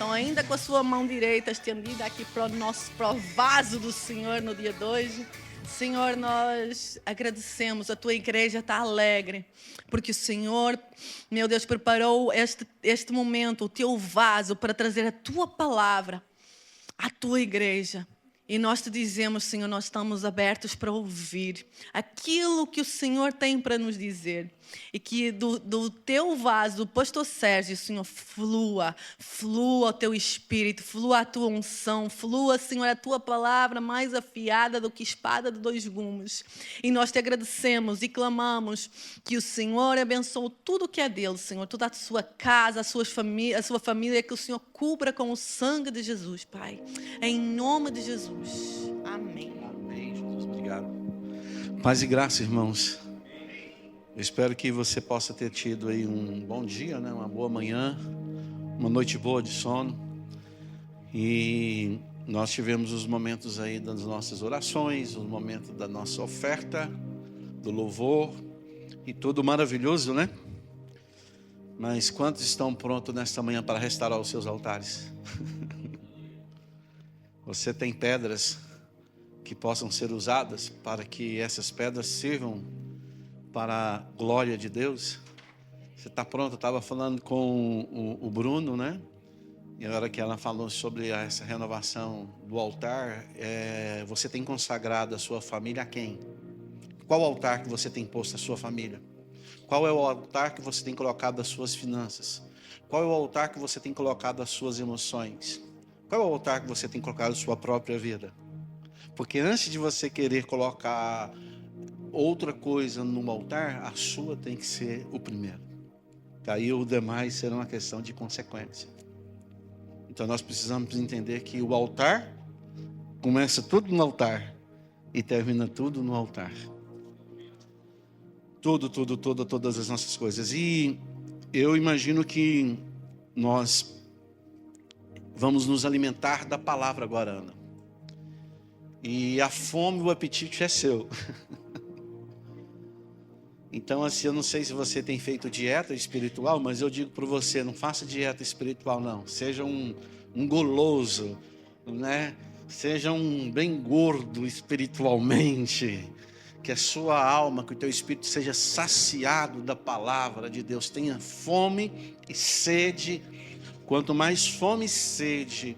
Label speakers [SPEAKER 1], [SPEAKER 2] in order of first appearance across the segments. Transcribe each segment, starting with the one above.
[SPEAKER 1] Então, ainda com a sua mão direita estendida aqui para o vaso do Senhor no dia de hoje. Senhor, nós agradecemos, a tua igreja está alegre, porque o Senhor, meu Deus, preparou este momento, o teu vaso, para trazer a tua palavra à tua igreja. E nós te dizemos, Senhor, nós estamos abertos para ouvir aquilo que o Senhor tem para nos dizer. E que do teu vaso, do pastor Sérgio, Senhor, flua o teu espírito, flua a tua unção, flua, Senhor, a tua palavra mais afiada do que espada de dois gumes. E nós te agradecemos e clamamos que o Senhor abençoe tudo que é dele, Senhor, toda a sua casa, a sua família, que o Senhor cubra com o sangue de Jesus, Pai. Em nome de Jesus. Amém.
[SPEAKER 2] Amém, Jesus. Obrigado. Paz e graça, irmãos. Eu espero que você possa ter tido aí um bom dia, né? Uma boa manhã, uma noite boa de sono. E nós tivemos os momentos aí das nossas orações, os momentos da nossa oferta, do louvor, e tudo maravilhoso, né? Mas quantos estão prontos nesta manhã para restaurar os seus altares? Você tem pedras que possam ser usadas para que essas pedras sirvam para a glória de Deus? Você está pronto? Eu estava falando com o Bruno, né? E a hora que ela falou sobre essa renovação do altar, você tem consagrado a sua família a quem? Qual altar que você tem posto a sua família? Qual é o altar que você tem colocado as suas finanças? Qual é o altar que você tem colocado as suas emoções? Qual é o altar que você tem colocado a sua própria vida? Porque antes de você querer colocar outra coisa no altar, a sua tem que ser o primeiro. Aí o demais será uma questão de consequência. Então nós precisamos entender que o altar começa tudo no altar e termina tudo no altar. Todas as nossas coisas. E eu imagino que nós vamos nos alimentar da palavra agora, Ana. E a fome e o apetite é seu. Então, assim, eu não sei se você tem feito dieta espiritual, mas eu digo para você, não faça dieta espiritual, não. Seja um goloso, né? Seja um bem gordo espiritualmente. Que a sua alma, que o teu espírito seja saciado da palavra de Deus. Tenha fome e sede. Quanto mais fome e sede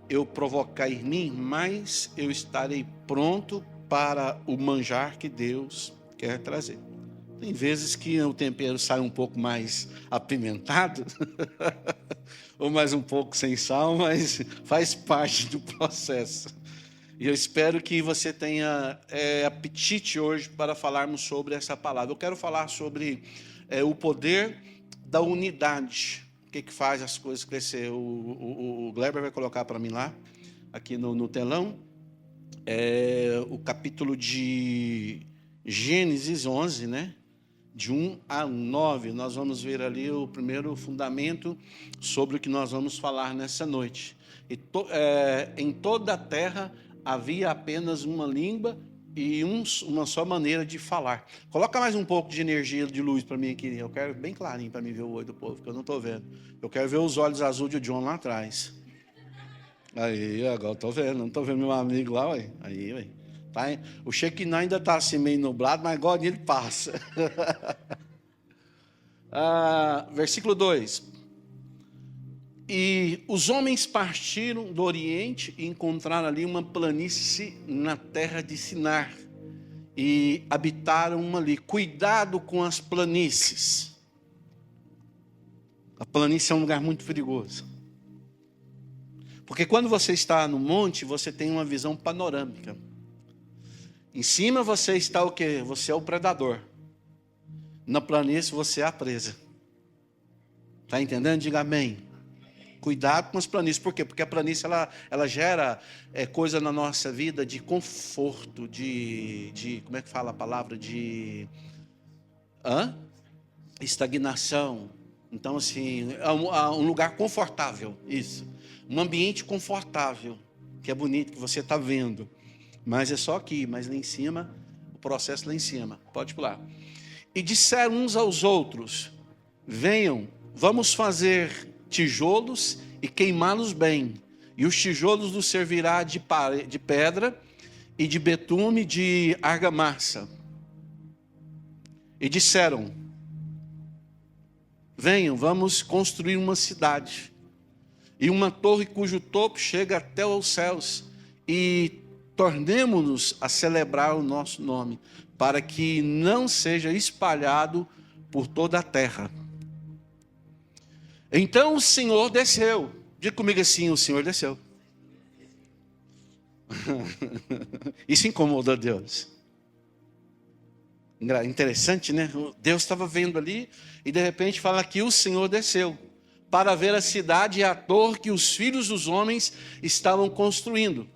[SPEAKER 2] eu provocar em mim, mais eu estarei pronto para o manjar que Deus quer trazer. Tem vezes que o tempero sai um pouco mais apimentado, ou mais um pouco sem sal, mas faz parte do processo. E eu espero que você tenha apetite hoje para falarmos sobre essa palavra. Eu quero falar sobre o poder da unidade. O que faz as coisas crescer? O Gleber vai colocar para mim lá, aqui no telão, o capítulo de Gênesis 11, né? De 1 a 9, nós vamos ver ali o primeiro fundamento sobre o que nós vamos falar nessa noite. Em toda a terra havia apenas uma língua e uma só maneira de falar. Coloca mais um pouco de energia de luz para mim aqui. Eu quero bem clarinho para mim ver o olho do povo, que eu não estou vendo. Eu quero ver os olhos azuis de John lá atrás. Aí, agora estou vendo. Não estou vendo meu amigo lá, ué. Aí, ué. Tá, o Shekinah ainda está assim meio nublado, mas agora ele passa. Versículo 2. E os homens partiram do Oriente e encontraram ali uma planície na terra de Sinar. E habitaram ali. Cuidado com as planícies. A planície é um lugar muito perigoso. Porque quando você está no monte, você tem uma visão panorâmica. Em cima você está o quê? Você é o predador. Na planície você é a presa. Está entendendo? Diga amém. Cuidado com as planícies. Por quê? Porque a planície ela gera coisa na nossa vida de conforto, de como é que fala a palavra? De estagnação. Então, assim, é um lugar confortável. Isso. Um ambiente confortável, que é bonito, que você está vendo. Mas é só aqui, mas lá em cima, o processo lá em cima. Pode pular. E disseram uns aos outros: venham, vamos fazer tijolos e queimá-los bem. E os tijolos nos servirá de pedra e de betume de argamassa. E disseram: venham, vamos construir uma cidade e uma torre cujo topo chega até os céus, e tornemo-nos a celebrar o nosso nome, para que não seja espalhado por toda a terra. Então o Senhor desceu. Diga comigo assim: o Senhor desceu. Isso incomoda Deus. Interessante, né? Deus estava vendo ali e de repente fala que o Senhor desceu para ver a cidade e a torre que os filhos dos homens estavam construindo.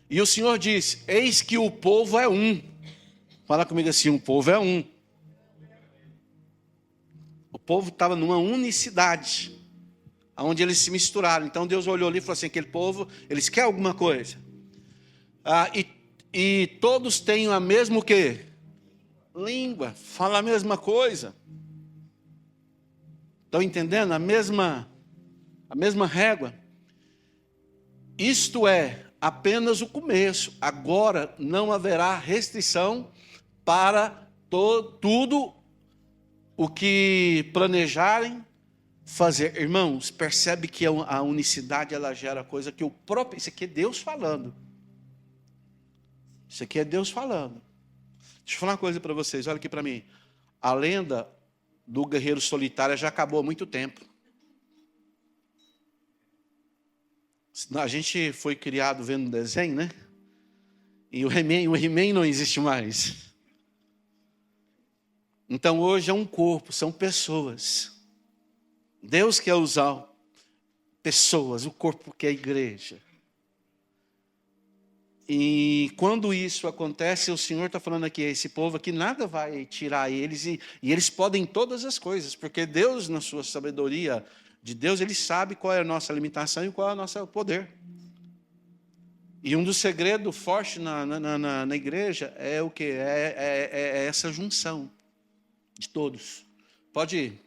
[SPEAKER 2] E o Senhor disse: eis que o povo é um. Fala comigo assim: o povo é um. O povo estava numa unicidade, onde eles se misturaram. Então Deus olhou ali e falou assim: aquele povo, eles querem alguma coisa. E todos têm a mesma o quê? Língua, fala a mesma coisa. Estão entendendo? A mesma régua. Isto é apenas o começo. Agora não haverá restrição para tudo o que planejarem fazer. Irmãos, percebe que a unicidade ela gera coisa que o próprio... Isso aqui é Deus falando. Isso aqui é Deus falando. Deixa eu falar uma coisa para vocês, olha aqui para mim. A lenda do guerreiro solitário já acabou há muito tempo. A gente foi criado vendo desenho, né? E o He-Man não existe mais. Então hoje é um corpo, são pessoas. Deus quer usar pessoas, o corpo que é a igreja. E quando isso acontece, o Senhor está falando aqui: esse povo aqui nada vai tirar eles, e eles podem todas as coisas, porque Deus, na sua sabedoria de Deus, Ele sabe qual é a nossa limitação e qual é o nosso poder. E um dos segredos fortes na igreja é o quê? É essa junção de todos. Pode ir.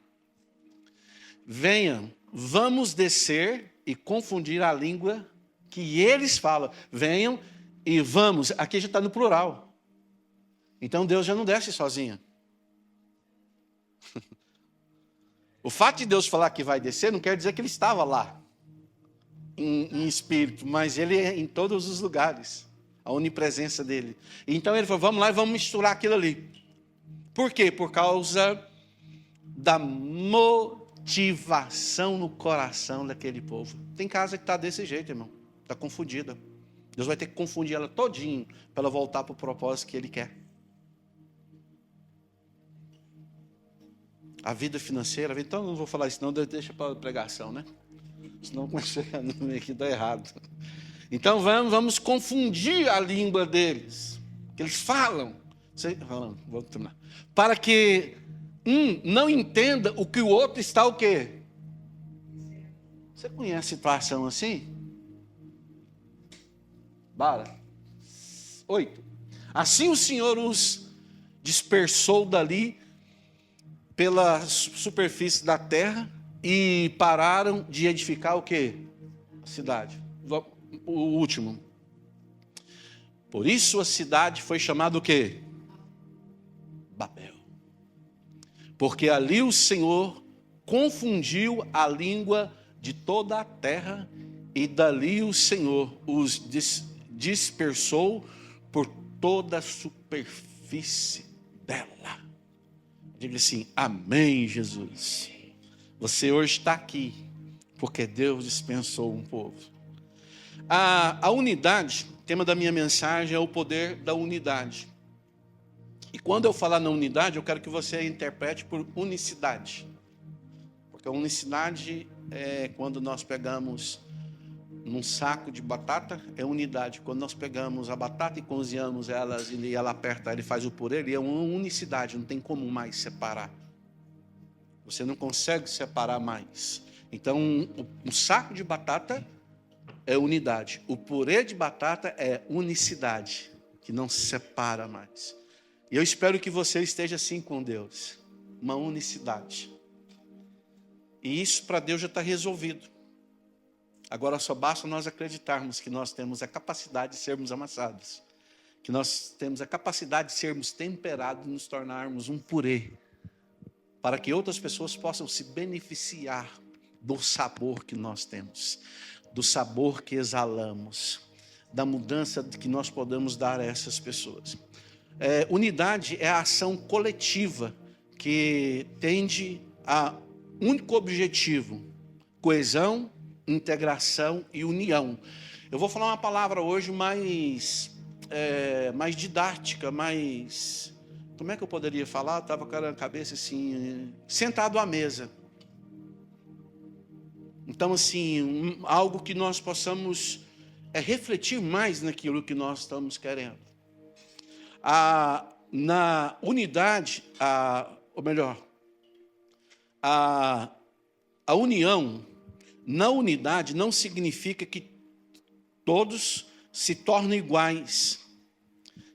[SPEAKER 2] Venham, vamos descer e confundir a língua que eles falam. Venham e vamos, aqui já está no plural. Então Deus já não desce sozinho. O fato de Deus falar que vai descer não quer dizer que Ele estava lá, em espírito, mas Ele é em todos os lugares, a onipresença dEle. Então Ele falou: vamos lá e vamos misturar aquilo ali. Por quê? Por causa da motivação no coração daquele povo. Tem casa que está desse jeito, irmão, está confundida. Deus vai ter que confundir ela todinho para ela voltar para o propósito que Ele quer. A vida financeira, então não vou falar isso não, deixa para a pregação, né? Senão começa a meio que dá errado. Então vamos confundir a língua deles, que eles falam. Vou terminar. Para que um não entenda o que o outro está o quê? Você conhece situação assim? Bala. 8. Assim o Senhor os dispersou dali pela superfície da terra e pararam de edificar o quê? A cidade. O último. Por isso a cidade foi chamada o quê? Babel. Porque ali o Senhor confundiu a língua de toda a terra, e dali o Senhor os dispersou por toda a superfície dela. Diga assim: amém, Jesus. Você hoje está aqui porque Deus dispensou um povo. A unidade, o tema da minha mensagem é o poder da unidade. E quando eu falar na unidade, eu quero que você interprete por unicidade. Porque a unicidade é quando nós pegamos num saco de batata, é unidade. Quando nós pegamos a batata e cozinhamos elas e ela aperta, ele faz o purê, ele é uma unicidade, não tem como mais separar. Você não consegue separar mais. Então, um saco de batata é unidade. O purê de batata é unicidade, que não se separa mais. E eu espero que você esteja assim com Deus. Uma unicidade. E isso para Deus já está resolvido. Agora só basta nós acreditarmos que nós temos a capacidade de sermos amassados, que nós temos a capacidade de sermos temperados e nos tornarmos um purê, para que outras pessoas possam se beneficiar do sabor que nós temos, do sabor que exalamos, da mudança que nós podemos dar a essas pessoas. Unidade é a ação coletiva que tende a único objetivo: coesão, integração e união. Eu vou falar uma palavra hoje mais didática, mais... Como é que eu poderia falar? Eu estava com a cabeça assim, sentado à mesa. Então, assim, algo que nós possamos refletir mais naquilo que nós estamos querendo. Na unidade, ou melhor, a união, na unidade não significa que todos se tornem iguais,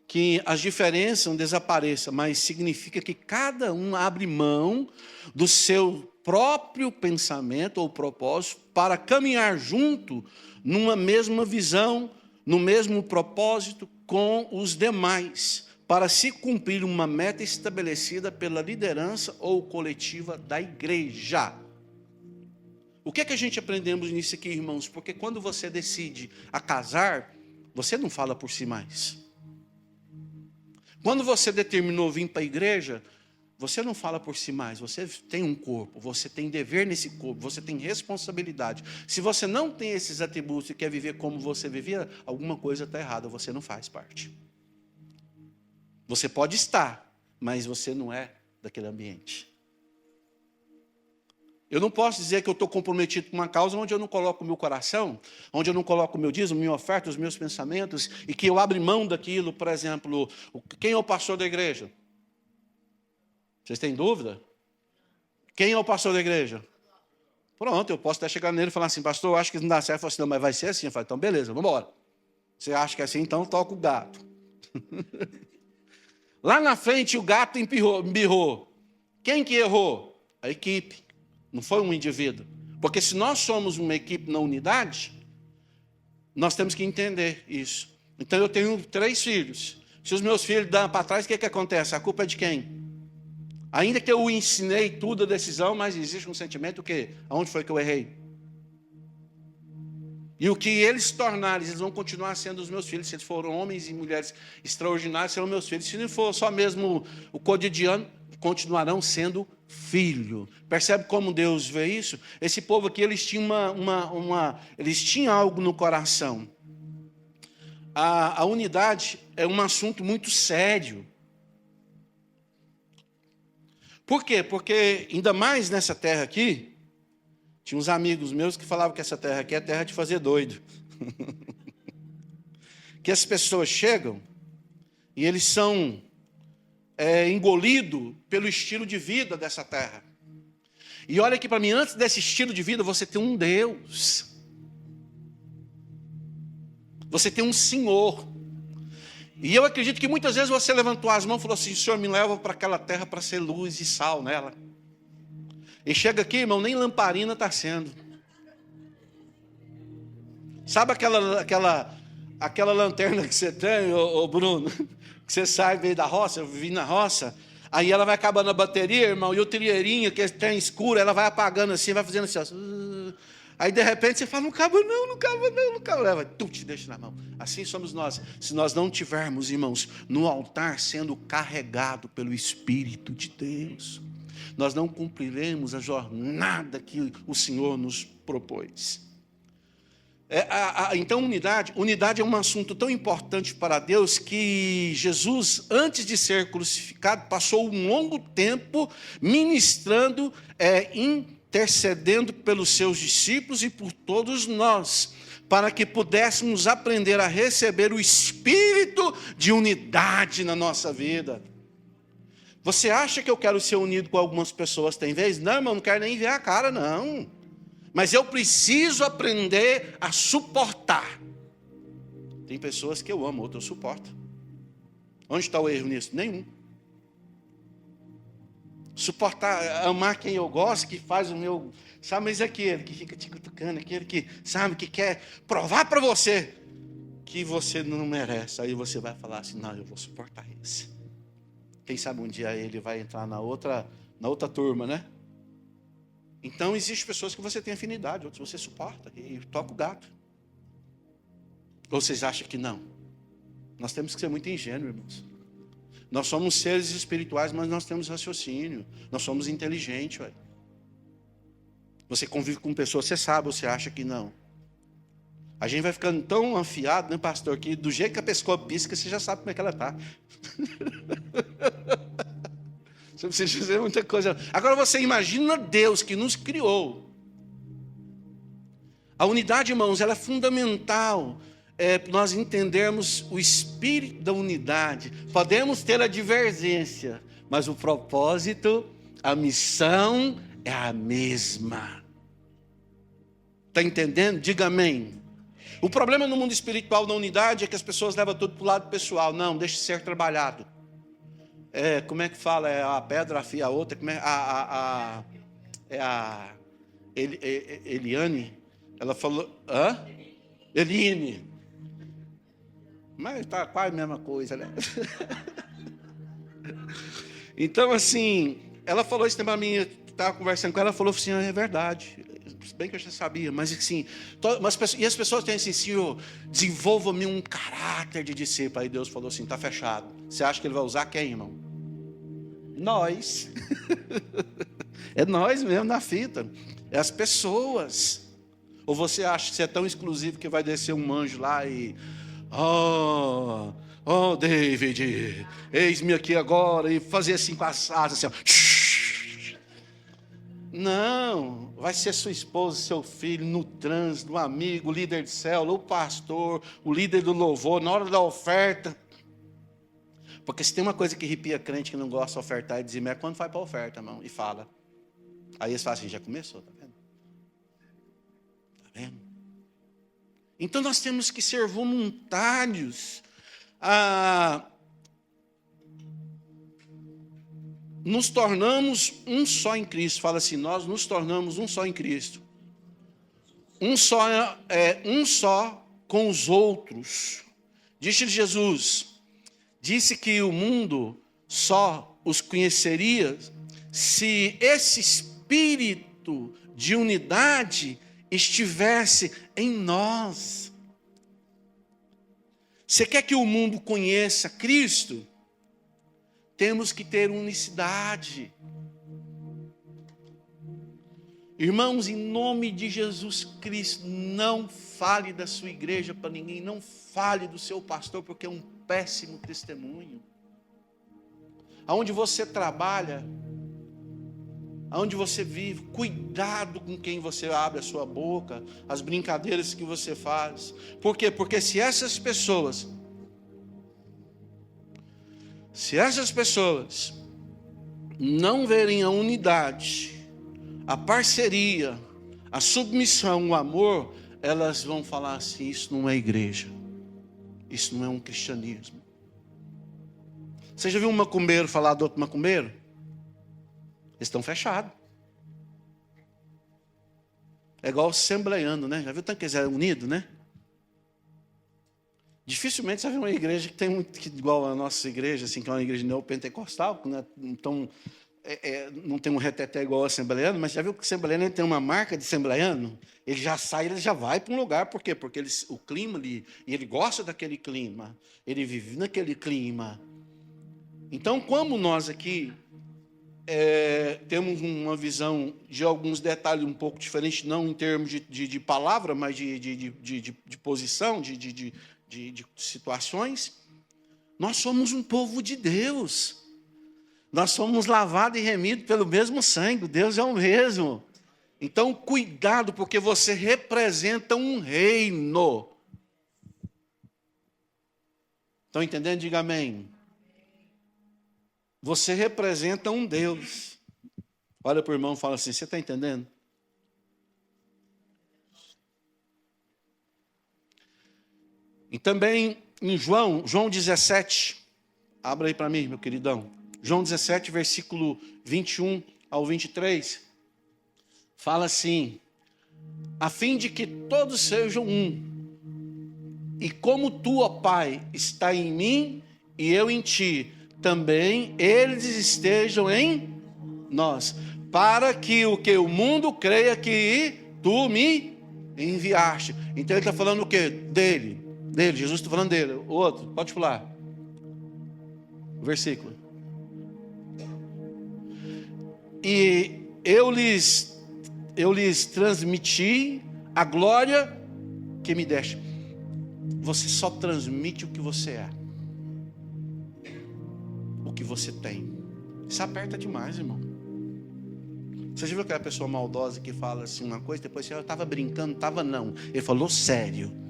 [SPEAKER 2] que as diferenças desapareçam, mas significa que cada um abre mão do seu próprio pensamento ou propósito para caminhar junto numa mesma visão, no mesmo propósito com os demais, para se cumprir uma meta estabelecida pela liderança ou coletiva da igreja. O que é que a gente aprendemos nisso aqui, irmãos? Porque quando você decide a casar, você não fala por si mais. Quando você determinou vir para a igreja, você não fala por si mais. Você tem um corpo, você tem dever nesse corpo, você tem responsabilidade. Se você não tem esses atributos e quer viver como você vivia, alguma coisa está errada, você não faz parte. Você pode estar, mas você não é daquele ambiente. Eu não posso dizer que eu estou comprometido com uma causa onde eu não coloco o meu coração, onde eu não coloco o meu dízimo, minha oferta, os meus pensamentos, e que eu abro mão daquilo. Por exemplo, quem é o pastor da igreja? Vocês têm dúvida? Quem é o pastor da igreja? Pronto, eu posso até chegar nele e falar assim: pastor, eu acho que não dá certo. Eu falo assim: não, mas vai ser assim. Eu falo: então beleza, vamos embora. Você acha que é assim, então toca o gato. Lá na frente o gato embirrou. Quem que errou? A equipe. Não foi um indivíduo. Porque se nós somos uma equipe na unidade, nós temos que entender isso. Então eu tenho 3 filhos. Se os meus filhos dão para trás, o que acontece? A culpa é de quem? Ainda que eu ensinei tudo a decisão, mas existe um sentimento que, aonde foi que eu errei? E o que eles tornarem, eles vão continuar sendo os meus filhos. Se eles foram homens e mulheres extraordinários, serão meus filhos. Se não for só mesmo o cotidiano, continuarão sendo filho. Percebe como Deus vê isso? Esse povo aqui, eles tinham eles tinham algo no coração. A unidade é um assunto muito sério. Por quê? Porque, ainda mais nessa terra aqui, tinha uns amigos meus que falavam que essa terra aqui é terra de fazer doido. Que as pessoas chegam e eles são engolidos pelo estilo de vida dessa terra. E olha aqui para mim, antes desse estilo de vida, você tem um Deus. Você tem um Senhor. E eu acredito que muitas vezes você levantou as mãos e falou assim: Senhor, me leva para aquela terra para ser luz e sal nela. E chega aqui, irmão, nem lamparina está sendo. Sabe aquela lanterna que você tem, ô Bruno? Que você sai veio da roça, eu vivi na roça. Aí ela vai acabando a bateria, irmão, e o trilheirinho que tem escuro, ela vai apagando assim, vai fazendo assim, ó. Aí de repente você fala: não cabe não, não cabe não, não cabe. Leva, tu te deixa na mão. Assim somos nós. Se nós não tivermos, irmãos, no altar sendo carregado pelo Espírito de Deus, nós não cumpriremos a jornada que o Senhor nos propôs. Então, unidade é um assunto tão importante para Deus que Jesus, antes de ser crucificado, passou um longo tempo ministrando, intercedendo pelos seus discípulos e por todos nós, para que pudéssemos aprender a receber o espírito de unidade na nossa vida. Você acha que eu quero ser unido com algumas pessoas? Tem vez? Não, irmão, não quero nem ver a cara, não. Mas eu preciso aprender a suportar. Tem pessoas que eu amo, outras eu suporto. Onde está o erro nisso? Nenhum. Suportar, amar quem eu gosto, que faz o meu... Sabe, mas aquele que fica te cutucando, aquele que, sabe, que quer provar para você que você não merece. Aí você vai falar assim, não, eu vou suportar esse. Quem sabe um dia ele vai entrar na outra turma, né? Então, existem pessoas que você tem afinidade, outras você suporta e toca o gato. Ou vocês acham que não? Nós temos que ser muito ingênuos, irmãos. Nós somos seres espirituais, mas nós temos raciocínio. Nós somos inteligentes, ué. Você convive com pessoas, você sabe ou você acha que não? A gente vai ficando tão afiado, né, pastor, que do jeito que a pessoa pisca, você já sabe como é que ela está. Você precisa dizer muita coisa. Agora você imagina Deus que nos criou. A unidade, irmãos, ela é fundamental. Nós entendermos o espírito da unidade. Podemos ter a divergência, mas o propósito, a missão é a mesma. Está entendendo? Diga amém. O problema no mundo espiritual da unidade é que as pessoas levam tudo para o lado pessoal. Não, deixa ser trabalhado. Como é que fala? A pedra afia a outra. Como Eliane, ela falou... Eline. Mas está quase a mesma coisa, né? Então, assim, ela falou isso para mim, eu estava conversando com ela, ela falou assim, é verdade. Bem que eu já sabia, mas assim, e as pessoas têm assim, Senhor, desenvolva-me um caráter de discípulo. Aí Deus falou assim, está fechado. Você acha que ele vai usar quem, irmão? Nós. É nós mesmo na fita. É as pessoas. Ou você acha que você é tão exclusivo que vai descer um anjo lá e... Oh, David, eis-me aqui agora, e fazer assim com as asas, assim, ó. Não, vai ser sua esposa, seu filho, no trânsito, um amigo, o líder de célula, o pastor, o líder do louvor, na hora da oferta. Porque se tem uma coisa que arrepia crente que não gosta de ofertar e dizimar, é quando vai para a oferta, irmão, e fala. Aí eles falam assim, já começou, tá vendo? Tá vendo? Então nós temos que ser voluntários nos tornamos um só em Cristo. Fala assim, nós nos tornamos um só em Cristo. Um só com os outros. Disse Jesus, disse que o mundo só os conheceria se esse espírito de unidade estivesse em nós. Você quer que o mundo conheça Cristo? Temos que ter unicidade. Irmãos, em nome de Jesus Cristo, não fale da sua igreja para ninguém, não fale do seu pastor, porque é um péssimo testemunho. Aonde você trabalha, aonde você vive, cuidado com quem você abre a sua boca, as brincadeiras que você faz. Por quê? Porque se essas pessoas não verem a unidade, a parceria, a submissão, o amor, elas vão falar assim, isso não é igreja, isso não é um cristianismo. Você já viu um macumbeiro falar do outro macumbeiro? Eles estão fechados. É igual o assembleiano, né? Já viu tanto que eles eram unidos, né? Dificilmente você vê uma igreja que tem igual a nossa igreja, assim, que é uma igreja neopentecostal, né? Então, não tem um reteté igual ao assembleiano, mas já viu que o assembleiano tem uma marca de assembleiano? Ele já sai, ele já vai para um lugar, por quê? Porque o clima ali, e ele gosta daquele clima, ele vive naquele clima. Então, como nós aqui temos uma visão de alguns detalhes um pouco diferentes, não em termos de palavra, mas de posição, de situações, nós somos um povo de Deus. Nós somos lavados e remidos pelo mesmo sangue, Deus é o mesmo. Então, cuidado, porque você representa um reino. Estão entendendo? Diga amém. Você representa um Deus. Olha para o irmão e fala assim, você está entendendo? E também em João 17, abra aí para mim, meu queridão. João 17, versículo 21 ao 23, fala assim: a fim de que todos sejam um, e como tu, ó Pai, está em mim e eu em ti, também eles estejam em nós, para que o mundo creia que tu me enviaste. Então ele está falando o quê? Dele, Jesus está falando dele. O outro, pode pular o versículo. E eu lhes transmiti a glória que me deste. Você só transmite o que você é, o que você tem. Isso aperta demais, irmão. Você já viu aquela pessoa maldosa que fala assim uma coisa, depois eu estava brincando, estava não. Ele falou sério.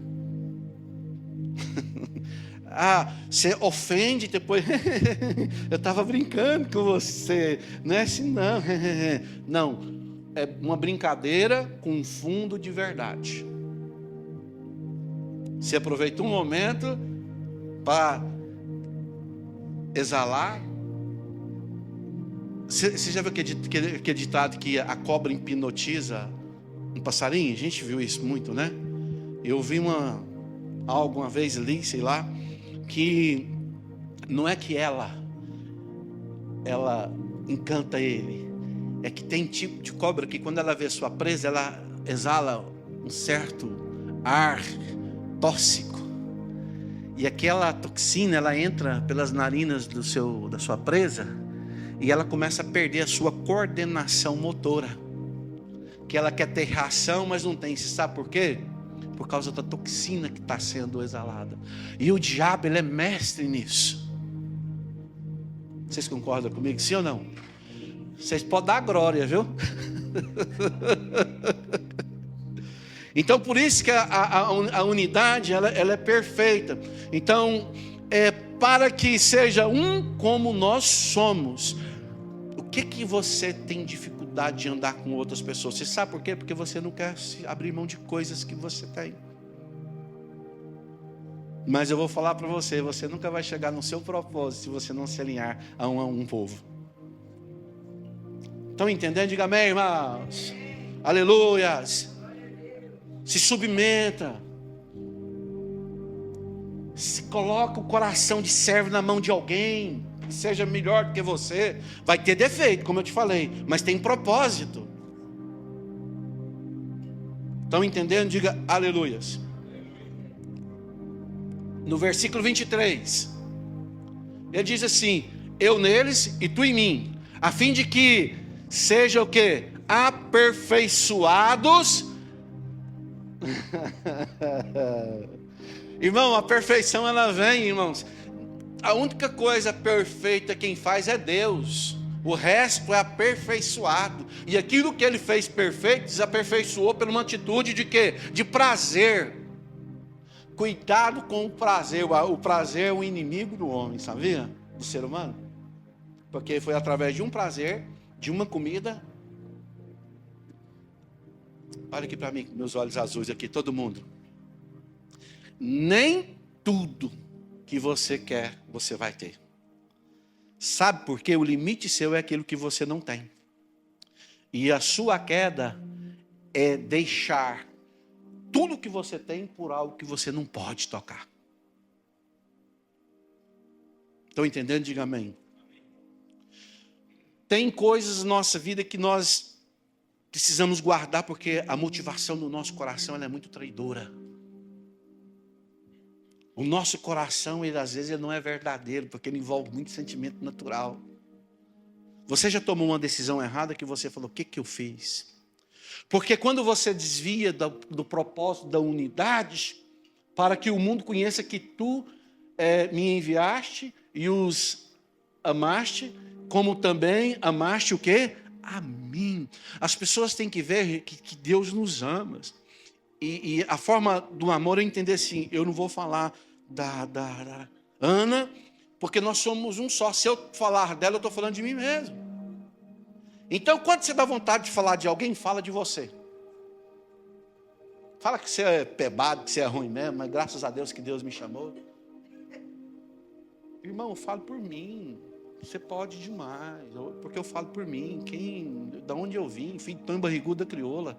[SPEAKER 2] Você ofende, depois eu estava brincando com você. Não é assim não. Não, é uma brincadeira com fundo de verdade. Você aproveitou um momento para exalar. Você já viu aquele ditado que a cobra hipnotiza um passarinho? A gente viu isso muito, né? Eu vi algo uma vez ali, sei lá, que não é que ela encanta ele, é que tem tipo de cobra que quando ela vê sua presa, ela exala um certo ar tóxico, e aquela toxina ela entra pelas narinas da sua presa, e ela começa a perder a sua coordenação motora, que ela quer ter reação, mas não tem. Você sabe por quê? Por causa da toxina que está sendo exalada. E o diabo, ele é mestre nisso. Vocês concordam comigo, sim ou não? Vocês podem dar glória, viu? Então, por isso que a unidade, ela é perfeita. Então, para que seja um como nós somos. O que você tem dificuldade de andar com outras pessoas? Você sabe por quê? Porque você não quer abrir mão de coisas que você tem. Mas eu vou falar para você, você nunca vai chegar no seu propósito se você não se alinhar a um povo. Estão entendendo? Diga amém, irmãos. Aleluias. Se submeta. Se coloca o coração de servo na mão de alguém que seja melhor do que você. Vai ter defeito, como eu te falei, mas tem propósito. Estão entendendo? Diga aleluias. No versículo 23, ele diz assim: eu neles e tu em mim, a fim de que seja o quê? Aperfeiçoados. Irmão, a perfeição ela vem, irmãos. A única coisa perfeita quem faz é Deus. O resto é aperfeiçoado. E aquilo que ele fez perfeito, desaperfeiçoou por uma atitude de quê? De prazer. Cuidado com o prazer. O prazer é o inimigo do homem, sabia? Do ser humano. Porque foi através de um prazer, de uma comida. Olha aqui para mim, com meus olhos azuis aqui, todo mundo. Nem tudo que você quer, você vai ter. Sabe por quê? O limite seu é aquilo que você não tem. E a sua queda é deixar tudo que você tem por algo que você não pode tocar. Estão entendendo? Diga amém. Tem coisas na nossa vida que nós precisamos guardar, porque a motivação do nosso coração ela é muito traidora. O nosso coração, às vezes, ele não é verdadeiro, porque ele envolve muito sentimento natural. Você já tomou uma decisão errada que você falou, o que eu fiz? Porque quando você desvia do propósito da unidade, para que o mundo conheça que tu me enviaste e os amaste, como também amaste o quê? A mim. As pessoas têm que ver que Deus nos ama. E a forma do amor é entender assim, eu não vou falar da Ana, porque nós somos um só. Se eu falar dela, eu estou falando de mim mesmo. Então, quando você dá vontade de falar de alguém, fala de você. Fala que você é pebado, que você é ruim mesmo, mas graças a Deus que Deus me chamou. Irmão, eu falo por mim. Você pode demais, porque eu falo por mim, da onde eu vim, filho de pão barrigudo da crioula.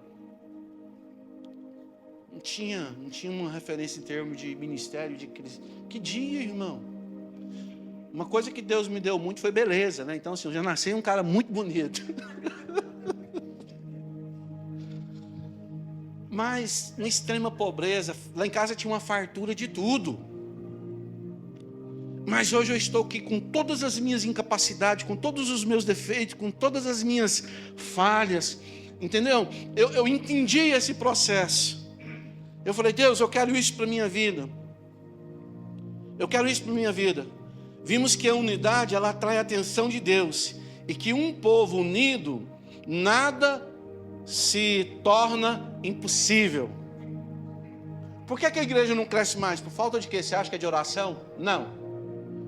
[SPEAKER 2] Não tinha uma referência em termos de ministério, de Cristo. Que dia, irmão? Uma coisa que Deus me deu muito foi beleza, né? Então, assim, eu já nasci um cara muito bonito. Mas, na extrema pobreza, lá em casa tinha uma fartura de tudo. Mas hoje eu estou aqui com todas as minhas incapacidades, com todos os meus defeitos, com todas as minhas falhas. Entendeu? Eu entendi esse processo. Eu falei, Deus, eu quero isso para a minha vida. Eu quero isso para a minha vida. Vimos que a unidade, ela atrai a atenção de Deus. E que um povo unido, nada se torna impossível. Por que a igreja não cresce mais? Por falta de quê? Você acha que é de oração? Não.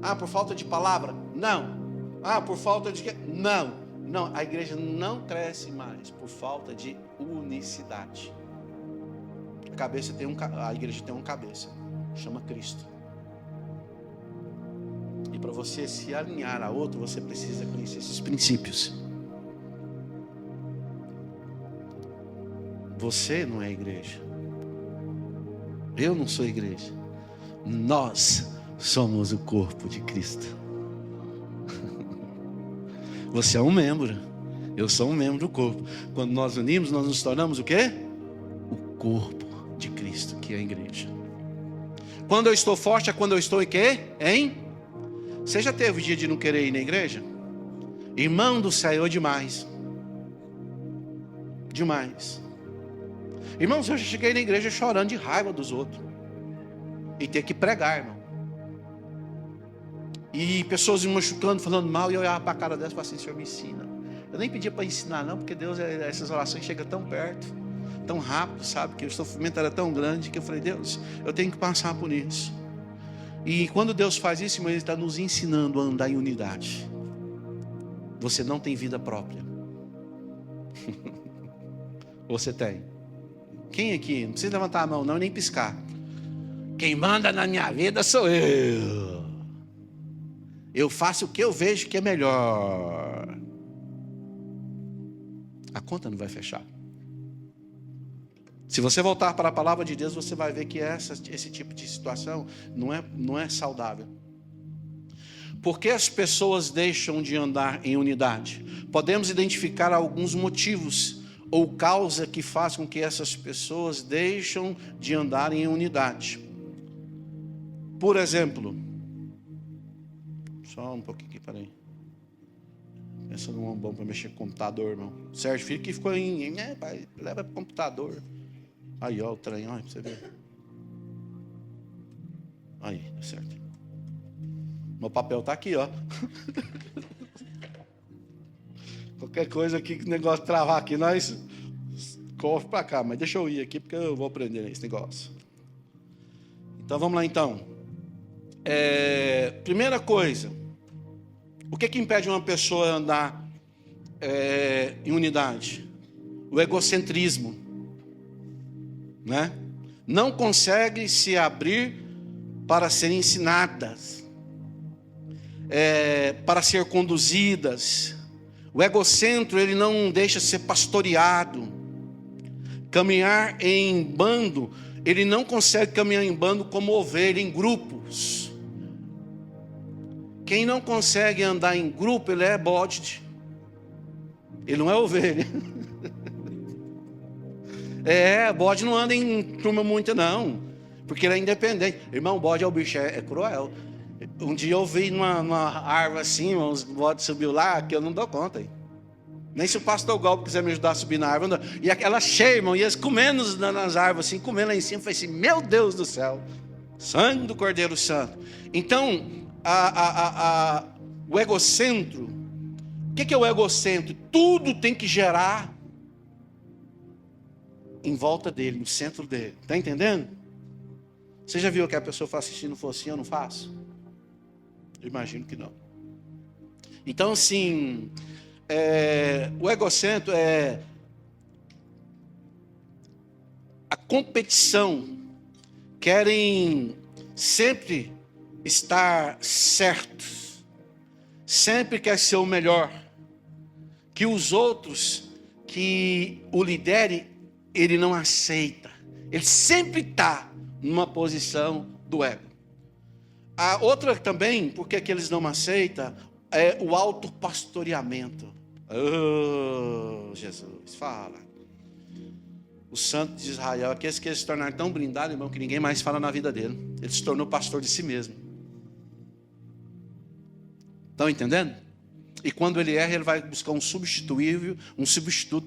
[SPEAKER 2] Ah, por falta de palavra? Não. Ah, por falta de quê? Não. Não, a igreja não cresce mais por falta de unicidade. A igreja tem uma cabeça, chama Cristo. E para você se alinhar a outro, você precisa conhecer esses princípios. Você não é igreja. Eu não sou igreja. Nós somos o corpo de Cristo. Você é um membro. Eu sou um membro do corpo. Quando nós unimos, nós nos tornamos o quê? O corpo de Cristo, que é a igreja. Quando eu estou forte é quando eu estou em quê? Hein? Você já teve o dia de não querer ir na igreja? Irmão do Senhor, demais. Demais. Irmãos, eu já cheguei na igreja chorando de raiva dos outros. E ter que pregar, irmão. E pessoas me machucando, falando mal, e eu olhava para a cara dessa e falava assim, Senhor, me ensina. Eu nem pedia para ensinar não, porque Deus, essas orações chegam tão perto, tão rápido, sabe? Que o sofrimento era tão grande, que eu falei, Deus, eu tenho que passar por isso. E quando Deus faz isso, irmão, Ele está nos ensinando a andar em unidade. Você não tem vida própria. Você tem. Quem aqui? Não precisa levantar a mão não, nem piscar. Quem manda na minha vida sou eu. Eu faço o que eu vejo que é melhor. A conta não vai fechar. Se você voltar para a palavra de Deus, você vai ver que esse tipo de situação não é saudável. Por que as pessoas deixam de andar em unidade? Podemos identificar alguns motivos ou causa que faz com que essas pessoas deixam de andar em unidade. Por exemplo, só um pouquinho aqui, peraí. Pensa num bom para mexer com o computador, irmão. Sérgio Filho que ficou pai, leva para o computador. Aí, ó, o trem, olha para você ver. Aí, tá certo. Meu papel tá aqui, ó. Qualquer coisa aqui que o negócio travar aqui, nós corre para cá. Mas deixa eu ir aqui, porque eu vou aprender esse negócio. Então, vamos lá, então. Primeira coisa. O que impede uma pessoa a andar em unidade? O egocentrismo. Né? Não consegue se abrir para serem ensinadas, para ser conduzidas. O egocentro, ele não deixa ser pastoreado. Caminhar em bando, ele não consegue caminhar em bando como ovelha, em grupos. Quem não consegue andar em grupo, ele é bode. Ele não é ovelha. Bode não anda em turma muita não, porque ele é independente. Irmão, bode é o bicho, é cruel. Um dia eu vi numa árvore assim, uns bodes subiu lá, que eu não dou conta. Hein? Nem se o pastor Galpo quiser me ajudar a subir na árvore. Não. E aquela cheia, irmão, e eles comendo nas árvores assim, comendo lá em cima. Eu falei assim, meu Deus do céu, sangue do Cordeiro Santo. Então, o egocentro, o que é o egocentro? Tudo tem que gerar em volta dele, no centro dele. Está entendendo? Você já viu que a pessoa fala assim, se não for assim, eu não faço? Eu imagino que não. Então, assim, o egocentro é a competição. Querem sempre estar certos, sempre quer ser o melhor, que os outros que o liderem, ele não aceita. Ele sempre está numa posição do ego. A outra também, porque que eles não aceitam, é o autopastoreamento. Oh, Jesus, fala. O santo de Israel, aqueles que se tornaram tão blindados, irmão, que ninguém mais fala na vida dele. Ele se tornou pastor de si mesmo. Estão entendendo? E quando ele erra, ele vai buscar um substituto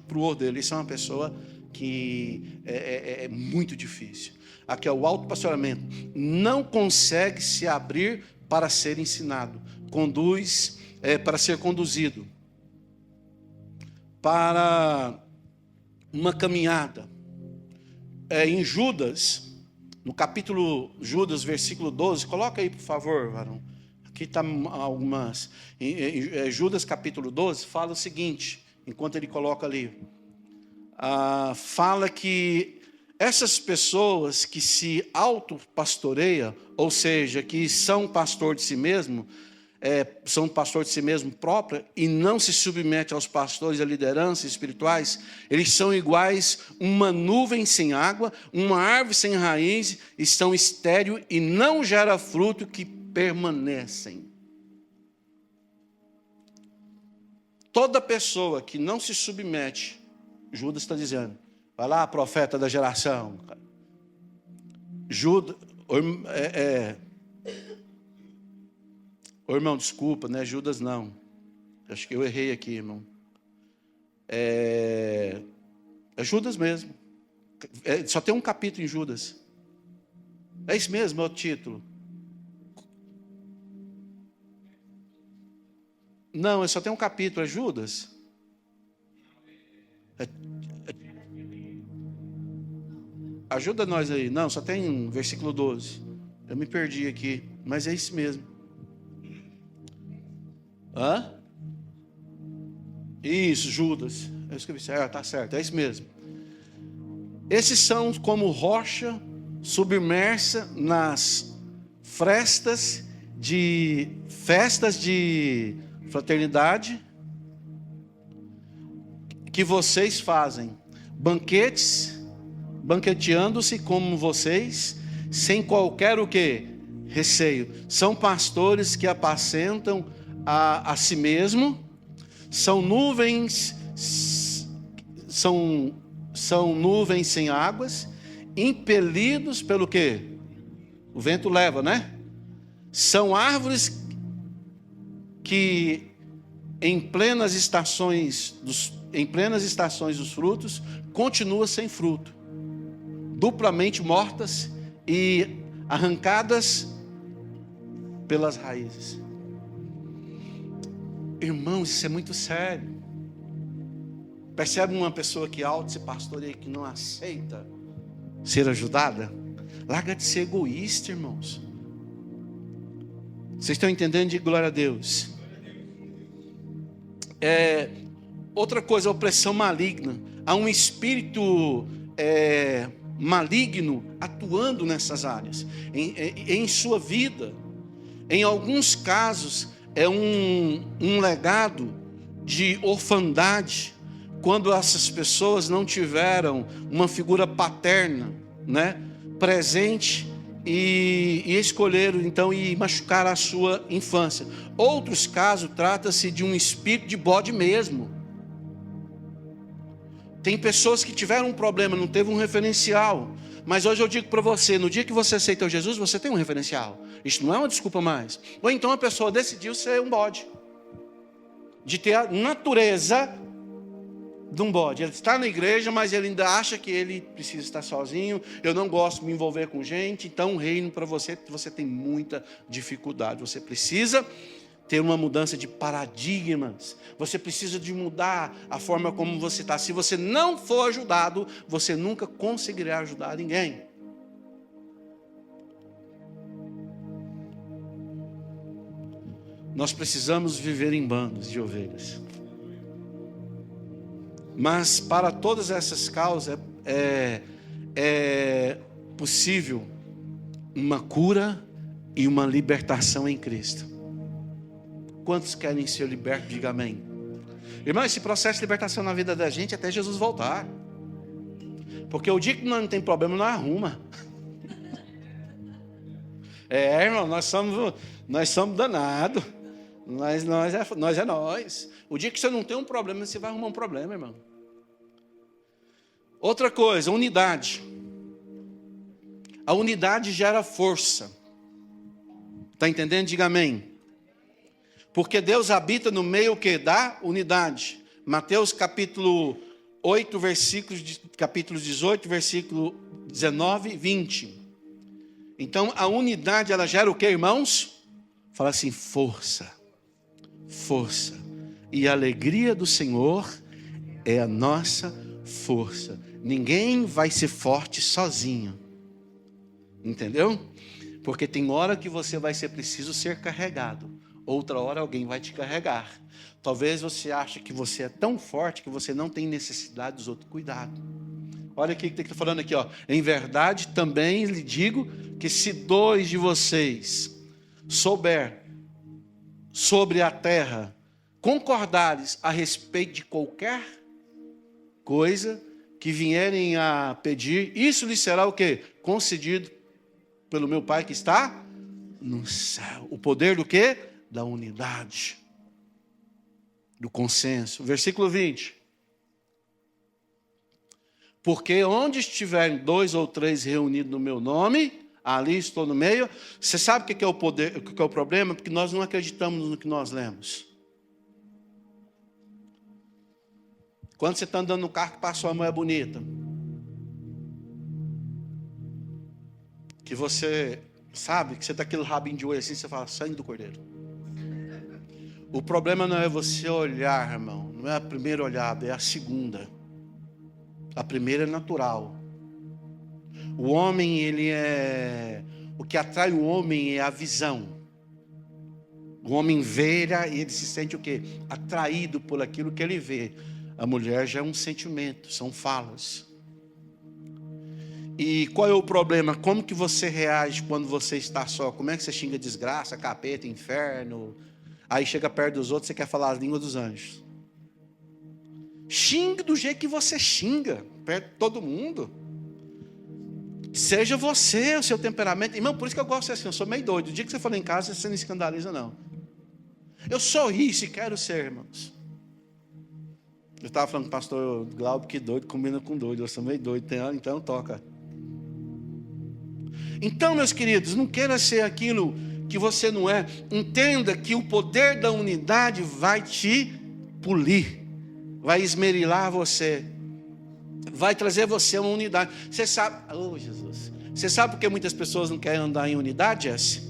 [SPEAKER 2] para o outro dele. Isso é uma pessoa que é muito difícil. Aqui é o autopastoreamento. Não consegue se abrir para ser ensinado. Conduz para ser conduzido. Para uma caminhada. Em Judas, no capítulo Judas, versículo 12, coloca aí, por favor, varão. Aqui está algumas. Judas, capítulo 12, fala o seguinte, enquanto ele coloca ali. Fala que essas pessoas que se autopastoreiam, ou seja, que são pastor de si mesmo, são pastor de si mesmo próprio e não se submete aos pastores e à liderança espirituais, eles são iguais uma nuvem sem água, uma árvore sem raiz, estão estéril e não gera fruto que permanecem. Toda pessoa que não se submete, Judas está dizendo, vai lá, profeta da geração. Judas, irmão, desculpa, não é Judas não. Acho que eu errei aqui, irmão. É Judas mesmo. Só tem um capítulo em Judas. É isso mesmo, é o título. Não, só tem um capítulo, é Judas. Ajuda nós aí. Não, só tem versículo 12. Eu me perdi aqui, mas é isso mesmo. Isso, Judas. Eu escrevi certo, tá certo, é isso mesmo. Esses são como rocha submersa nas festas de fraternidade que vocês fazem, banqueteando-se como vocês, sem qualquer o quê? Receio. São pastores que apacentam a si mesmo, são nuvens sem águas, impelidos pelo quê? O vento leva, né? São árvores que em plenas estações dos frutos continuam sem fruto, duplamente mortas e arrancadas pelas raízes. Irmãos, isso é muito sério. Percebe uma pessoa que se pastoreia, que não aceita ser ajudada? Larga de ser egoísta, irmãos. Vocês estão entendendo? De glória a Deus. Outra coisa, opressão maligna. Há um espírito maligno atuando nessas áreas, em sua vida. Em alguns casos, é um legado de orfandade, quando essas pessoas não tiveram uma figura paterna, né, presente, e escolheram então e machucar a sua infância. Outros casos, trata-se de um espírito de bode mesmo. Tem pessoas que tiveram um problema, não teve um referencial. Mas hoje eu digo para você, no dia que você aceitou Jesus, você tem um referencial. Isso não é uma desculpa mais. Ou então a pessoa decidiu ser um bode, de ter a natureza de um bode. Ele está na igreja, mas ele ainda acha que ele precisa estar sozinho. Eu não gosto de me envolver com gente. Então o reino para você tem muita dificuldade. Você precisa ter uma mudança de paradigmas. Você precisa de mudar a forma como você está. Se você não for ajudado, você nunca conseguirá ajudar ninguém. Nós precisamos viver em bandos de ovelhas. Mas para todas essas causas é possível uma cura e uma libertação em Cristo. Quantos querem ser libertos? Diga amém. Irmão, esse processo de libertação na vida da gente é até Jesus voltar. Porque o dia que nós não tem problema, nós arruma. Irmão, nós somos danados. Nós é nós. O dia que você não tem um problema, você vai arrumar um problema, irmão. Outra coisa, unidade. A unidade gera força. Está entendendo? Diga amém. Porque Deus habita no meio da unidade. Mateus capítulo 8, capítulo 18, versículo 19 e 20. Então, a unidade, ela gera o que, irmãos? Fala assim, força. Força. E a alegria do Senhor é a nossa força. Ninguém vai ser forte sozinho. Entendeu? Porque tem hora que você vai ser preciso ser carregado. Outra hora alguém vai te carregar. Talvez você ache que você é tão forte que você não tem necessidade dos outros cuidados. Olha o que está falando aqui, ó. Em verdade, também lhe digo que se 2 de vocês souber sobre a terra, concordares a respeito de qualquer coisa que vierem a pedir, isso lhe será o quê? Concedido pelo meu Pai que está no céu. O poder do quê? Da unidade. Do consenso. Versículo 20. Porque onde estiverem 2 ou 3 reunidos no meu nome, ali estou no meio. Você sabe o que é o poder, o que é o problema? Porque nós não acreditamos no que nós lemos. Quando você está andando no carro que passou a mulher bonita, que você sabe que você está aquele rabinho de olho assim, você fala, sangue do cordeiro. O problema não é você olhar, irmão. Não é a primeira olhada, é a segunda. A primeira é natural. O homem, ele é... O que atrai o homem é a visão. O homem vê e ele se sente o quê? Atraído por aquilo que ele vê. A mulher já é um sentimento, são falas. E qual é o problema? Como que você reage quando você está só? Como é que você xinga desgraça, capeta, inferno? Aí chega perto dos outros, você quer falar as línguas dos anjos. Xingue do jeito que você xinga, perto de todo mundo. Seja você, o seu temperamento. Irmão, por isso que eu gosto de ser assim, eu sou meio doido. O dia que você for em casa, você não escandaliza, não. Eu sou isso e quero ser, irmãos. Eu estava falando com o pastor Glauber, que doido combina com doido. Eu sou meio doido, então toca. Então, meus queridos, não queira ser aquilo que você não é. Entenda que o poder da unidade vai te polir, vai esmerilar você, vai trazer você uma unidade. Você sabe, oh Jesus, você sabe por que muitas pessoas não querem andar em unidade, Jesse?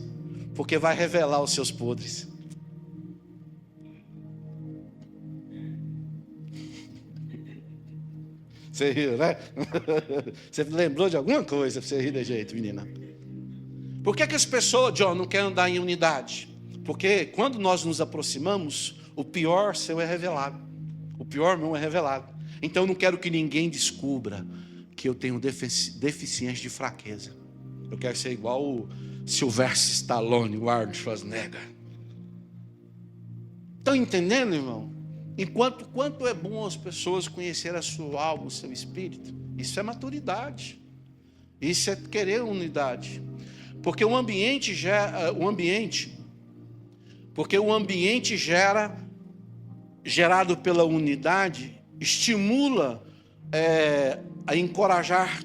[SPEAKER 2] Porque vai revelar os seus podres. Você riu, né? Você lembrou de alguma coisa para você rir de jeito, menina? Por que as pessoas, John, não querem andar em unidade? Porque quando nós nos aproximamos, o pior seu é revelado. O pior meu é revelado. Então eu não quero que ninguém descubra que eu tenho deficiência de fraqueza. Eu quero ser igual o Sylvester Stallone, o Arnold Schwarzenegger. Estão entendendo, irmão? Quanto é bom as pessoas conhecerem a sua alma, o seu espírito. Isso é maturidade. Isso é querer unidade. Porque o ambiente gerado pela unidade, estimula a encorajar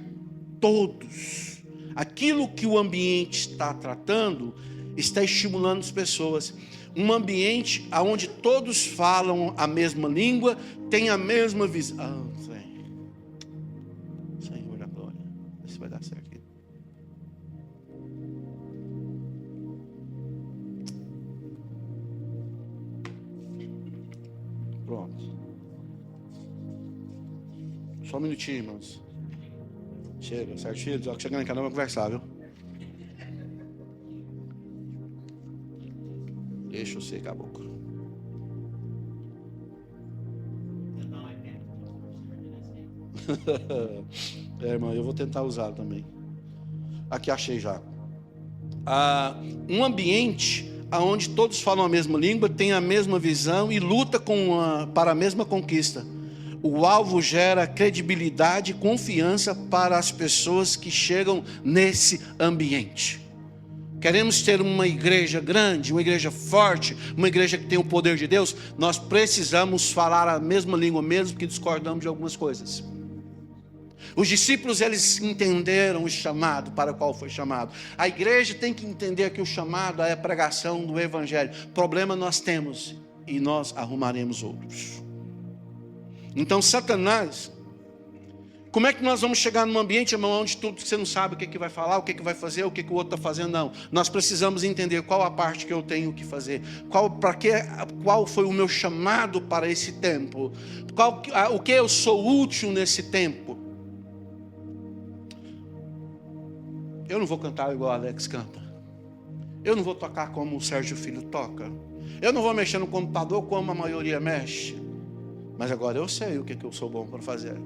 [SPEAKER 2] todos. Aquilo que o ambiente está tratando, está estimulando as pessoas. Um ambiente onde todos falam a mesma língua, tem a mesma visão. Senhor da glória, isso vai dar certo aqui. Pronto. Só um minutinho, irmãos. Chega, certo, filhos? Chegando em casa, vamos conversar, viu? Deixa eu ser caboclo. Irmão, eu vou tentar usar também. Aqui achei já. Um ambiente onde todos falam a mesma língua, têm a mesma visão e lutam para a mesma conquista. O alvo gera credibilidade e confiança para as pessoas que chegam nesse ambiente. Queremos ter uma igreja grande, uma igreja forte, uma igreja que tem o poder de Deus. Nós precisamos falar a mesma língua, mesmo que discordamos de algumas coisas. Os discípulos, eles entenderam o chamado para o qual foi chamado. A igreja tem que entender que o chamado é a pregação do evangelho. Problema nós temos e nós arrumaremos outros. Então Satanás, como é que nós vamos chegar num ambiente, irmão, onde tudo você não sabe o que vai falar, o que vai fazer, o que o outro está fazendo? Não, nós precisamos entender qual a parte que eu tenho que fazer, qual foi o meu chamado para esse tempo, o que eu sou útil nesse tempo. Eu não vou cantar igual o Alex canta, eu não vou tocar como o Sérgio Filho toca, eu não vou mexer no computador como a maioria mexe, mas agora eu sei o que eu sou bom para fazer.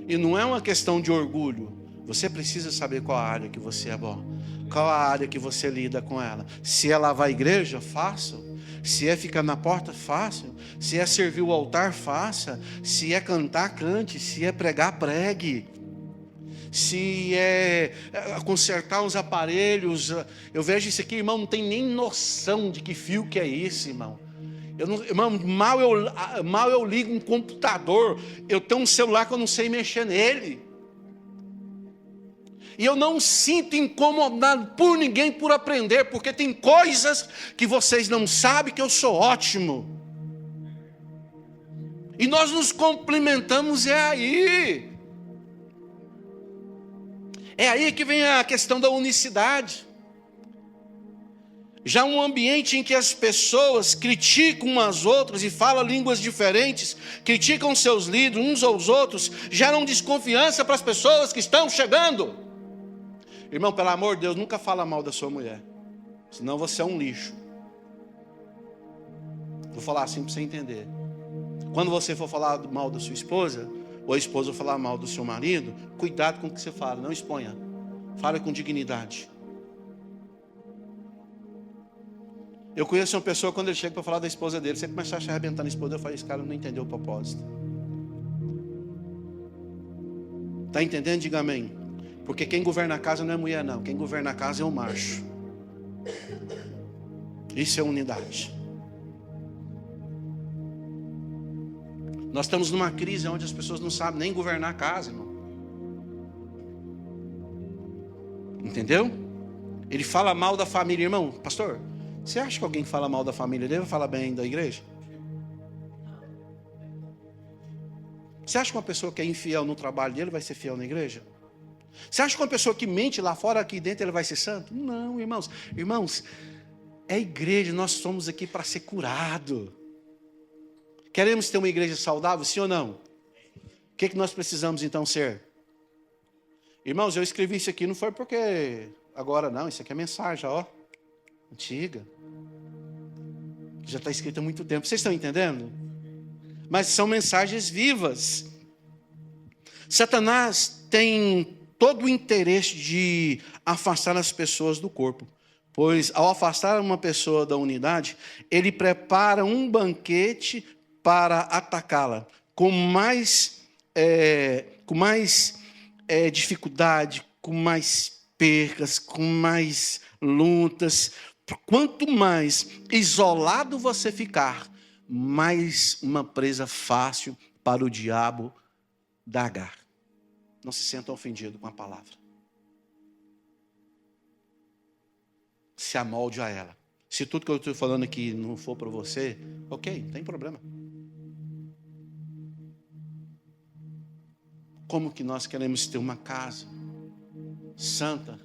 [SPEAKER 2] E não é uma questão de orgulho. Você precisa saber qual a área que você é bom, qual a área que você lida com ela. Se é lavar a igreja, faça. Se é ficar na porta, faça. Se é servir o altar, faça. Se é cantar, cante. Se é pregar, pregue. Se é consertar os aparelhos, eu vejo isso aqui, irmão, não tem nem noção de que fio que é esse, irmão. Irmão, mal eu ligo um computador, eu tenho um celular que eu não sei mexer nele. E eu não sinto incomodado por ninguém por aprender, porque tem coisas que vocês não sabem que eu sou ótimo. E nós nos complementamos, é aí. É aí que vem a questão da unicidade. Já um ambiente em que as pessoas criticam umas outras e falam línguas diferentes, criticam seus líderes uns aos outros, geram desconfiança para as pessoas que estão chegando. Irmão, pelo amor de Deus, nunca fala mal da sua mulher, senão você é um lixo. Vou falar assim para você entender. Quando você for falar mal da sua esposa, ou a esposa falar mal do seu marido, cuidado com o que você fala, não exponha. Fale com dignidade. Eu conheço uma pessoa, quando ele chega para falar da esposa dele, você começa a se arrebentar na esposa, eu falo, esse cara não entendeu o propósito. Está entendendo? Diga amém. Porque quem governa a casa não é mulher não, quem governa a casa é o macho. Isso é unidade. Nós estamos numa crise onde as pessoas não sabem nem governar a casa, irmão. Entendeu? Ele fala mal da família, irmão. Pastor, você acha que alguém que fala mal da família dele vai falar bem da igreja? Você acha que uma pessoa que é infiel no trabalho dele vai ser fiel na igreja? Você acha que uma pessoa que mente lá fora, aqui dentro, ele vai ser santo? Não, irmãos. Irmãos, é igreja, nós somos aqui para ser curado. Queremos ter uma igreja saudável, sim ou não? O que nós precisamos então ser? Irmãos, eu escrevi isso aqui, não foi porque agora não, isso aqui é mensagem, ó. Antiga. Já está escrita há muito tempo. Vocês estão entendendo? Mas são mensagens vivas. Satanás tem todo o interesse de afastar as pessoas do corpo. Pois ao afastar uma pessoa da unidade, ele prepara um banquete para atacá-la. Com mais dificuldade, com mais percas, com mais lutas. Quanto mais isolado você ficar, mais uma presa fácil para o diabo dagar. Não se sinta ofendido com a palavra. Se amolde a ela. Se tudo que eu estou falando aqui não for para você, ok, não tem problema. Como que nós queremos ter uma casa santa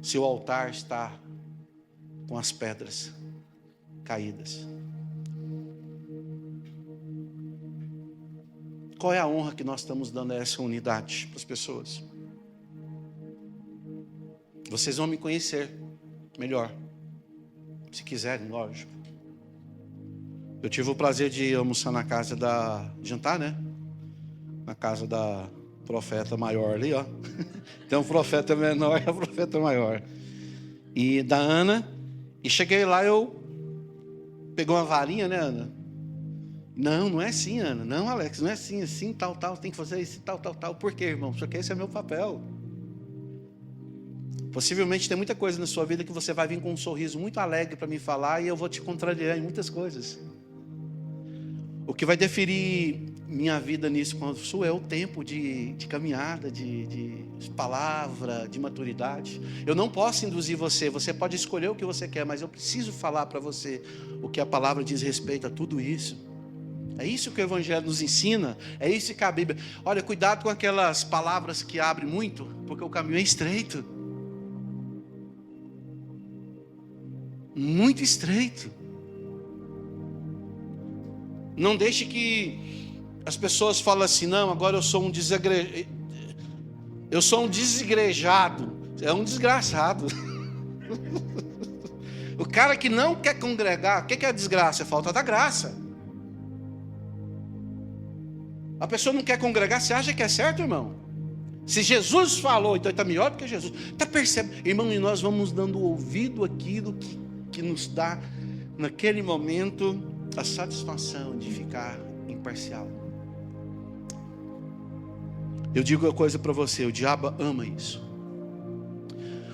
[SPEAKER 2] se o altar está com as pedras caídas? Qual é a honra que nós estamos dando a essa unidade para as pessoas? Vocês vão me conhecer melhor, se quiserem, lógico. Eu tive o prazer de almoçar na casa jantar, né? Na casa da profeta maior ali, ó. Tem um profeta menor e um profeta maior. E da Ana E cheguei lá, eu peguei uma varinha, né, Ana? Não é assim, Ana. Não, Alex, não é assim, assim, tal, tem que fazer isso, tal. Por quê, irmão? Porque esse é meu papel. Possivelmente tem muita coisa na sua vida que você vai vir com um sorriso muito alegre para me falar e eu vou te contrariar em muitas coisas. O que vai definir minha vida nisso quando sou é o tempo de caminhada, de palavra, de maturidade. Eu não posso induzir você, você pode escolher o que você quer, mas eu preciso falar para você o que a palavra diz respeito a tudo isso. É isso que o Evangelho nos ensina, é isso que a Bíblia... Olha, cuidado com aquelas palavras que abrem muito, porque o caminho é estreito. Muito estreito. Não deixe que as pessoas falem assim, não, agora eu sou um desigrejado. É um desgraçado. O cara que não quer congregar, o que é desgraça? É falta da graça. A pessoa não quer congregar, você acha que é certo, irmão? Se Jesus falou, então está melhor do que Jesus. Está percebendo? Irmão, e nós vamos dando ouvido àquilo que nos dá, naquele momento, a satisfação de ficar imparcial. Eu digo uma coisa para você, o diabo ama isso.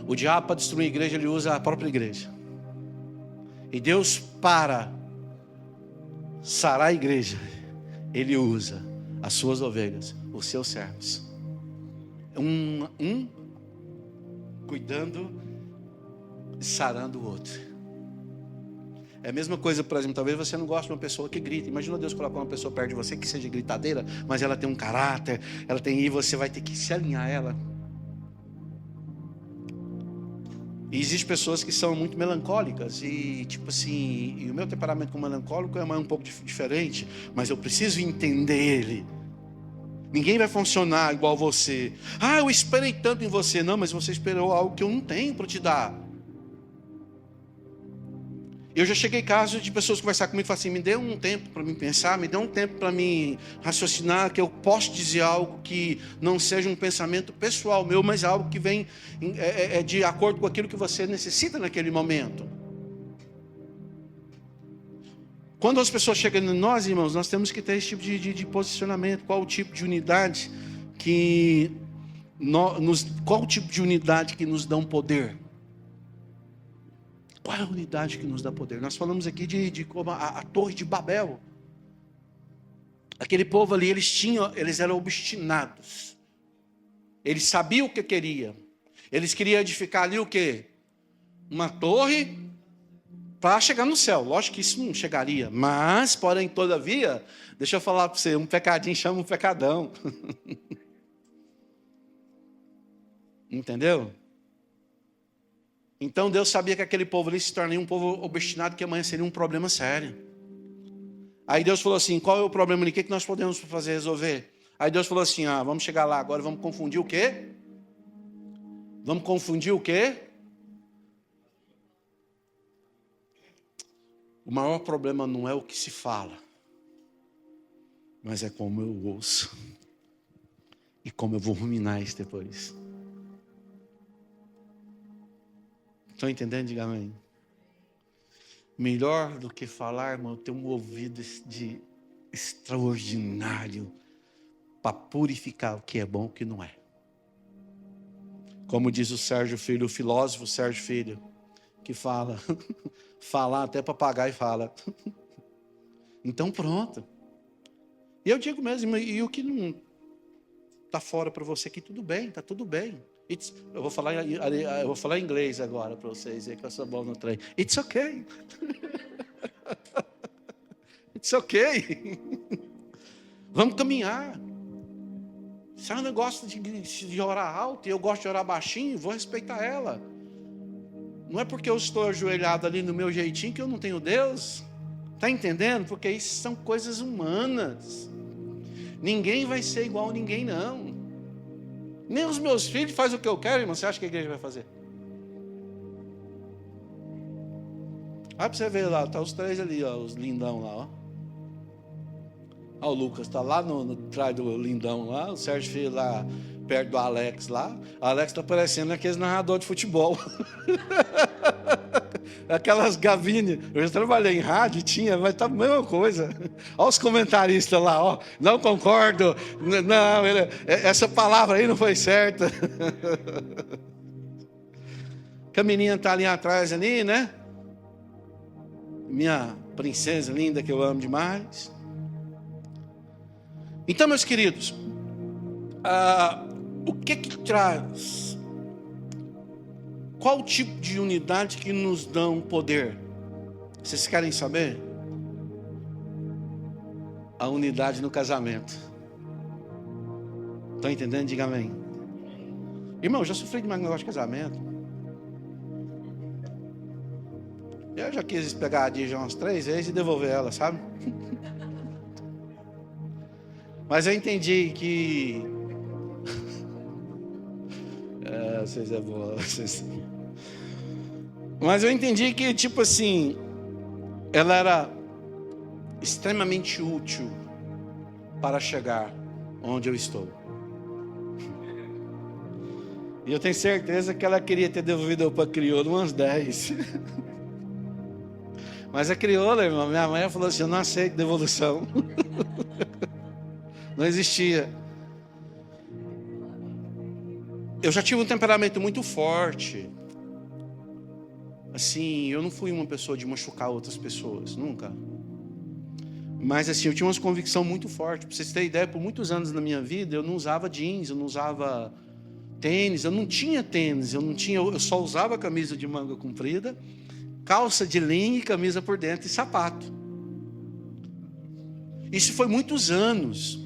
[SPEAKER 2] O diabo, para destruir a igreja, ele usa a própria igreja. E Deus, para sarar a igreja, ele usa as suas ovelhas, os seus servos. Um cuidando e sarando o outro. É a mesma coisa, por exemplo, talvez você não goste de uma pessoa que grita. Imagina Deus colocar uma pessoa perto de você que seja gritadeira, mas ela tem um caráter, e você vai ter que se alinhar a ela. E existem pessoas que são muito melancólicas e tipo assim, e o meu temperamento como melancólico é um pouco diferente, mas eu preciso entender ele. Ninguém vai funcionar igual você. Ah, eu esperei tanto em você. Não, mas você esperou algo que eu não tenho para te dar. Eu já cheguei em casos de pessoas conversar comigo e falar assim, me dê um tempo para me pensar, me dê um tempo para me raciocinar, que eu posso dizer algo que não seja um pensamento pessoal meu, mas algo que vem de acordo com aquilo que você necessita naquele momento. Quando as pessoas chegam em nós, irmãos, nós temos que ter esse tipo de posicionamento. Qual o tipo de unidade que qual o tipo de unidade que nos dá um poder? Qual é a unidade que nos dá poder? Nós falamos aqui de como a Torre de Babel. Aquele povo ali, eles eram obstinados. Eles sabiam o que queriam. Eles queriam edificar ali o quê? Uma torre para chegar no céu. Lógico que isso não chegaria. Mas, porém, todavia, deixa eu falar para você, um pecadinho chama um pecadão. Entendeu? Então Deus sabia que aquele povo ali se tornaria um povo obstinado, que amanhã seria um problema sério. Aí Deus falou assim, qual é o problema ali? O que nós podemos fazer, resolver? Aí Deus falou assim, vamos chegar lá agora, vamos confundir o quê? Vamos confundir o quê? O maior problema não é o que se fala, mas é como eu ouço. E como eu vou ruminar isso depois. Estão entendendo? Diga amém. Melhor do que falar, irmão, ter um ouvido extraordinário para purificar o que é bom e o que não é. Como diz o Sérgio Filho, o filósofo Sérgio Filho, que fala, falar até papagaio fala. Então pronto. E eu digo mesmo, e o que não está fora para você, que tudo bem, está tudo bem. Eu vou falar em inglês agora para vocês, que eu sou bom no trem. It's okay. It's okay. Vamos caminhar. Se ela gosta de orar alto e eu gosto de orar baixinho, vou respeitar ela. Não é porque eu estou ajoelhado ali no meu jeitinho que eu não tenho Deus. Está entendendo? Porque isso são coisas humanas. Ninguém vai ser igual a ninguém, não. Nem os meus filhos fazem o que eu quero, irmão. Você acha que a igreja vai fazer? Vai para você ver lá, tá os três ali, ó, os lindão lá, ó. Ó, o Lucas está lá no trás do lindão lá, o Sérgio Filho lá perto do Alex lá. O Alex está parecendo aqueles narradores de futebol. aquelas gavines. Eu já trabalhei em rádio, tinha, mas tá a mesma coisa. Olha os comentaristas lá, ó. Não concordo. Não, essa palavra aí não foi certa. Que a menina tá ali atrás, ali, né? Minha princesa linda, que eu amo demais. Então, meus queridos, o que traz? Qual o tipo de unidade que nos dá poder? Vocês querem saber? A unidade no casamento. Estão entendendo? Diga amém. Irmão, eu já sofri demais no negócio de casamento. Eu já quis pegar a Dia umas 3 vezes e devolver ela, sabe? Mas eu entendi que... vocês é boa. Mas eu entendi que, tipo assim, ela era extremamente útil para chegar onde eu estou. E eu tenho certeza que ela queria ter devolvido eu para a crioula umas 10. Mas a crioula, irmão, minha mãe falou assim: eu não aceito devolução. Não existia. Eu já tive um temperamento muito forte. Assim, eu não fui uma pessoa de machucar outras pessoas, nunca. Mas assim, eu tinha uma convicção muito forte. Para vocês terem ideia, por muitos anos na minha vida, eu não usava jeans, eu não usava tênis, eu não tinha tênis, eu só usava camisa de manga comprida, calça de linho e camisa por dentro e sapato. Isso foi muitos anos.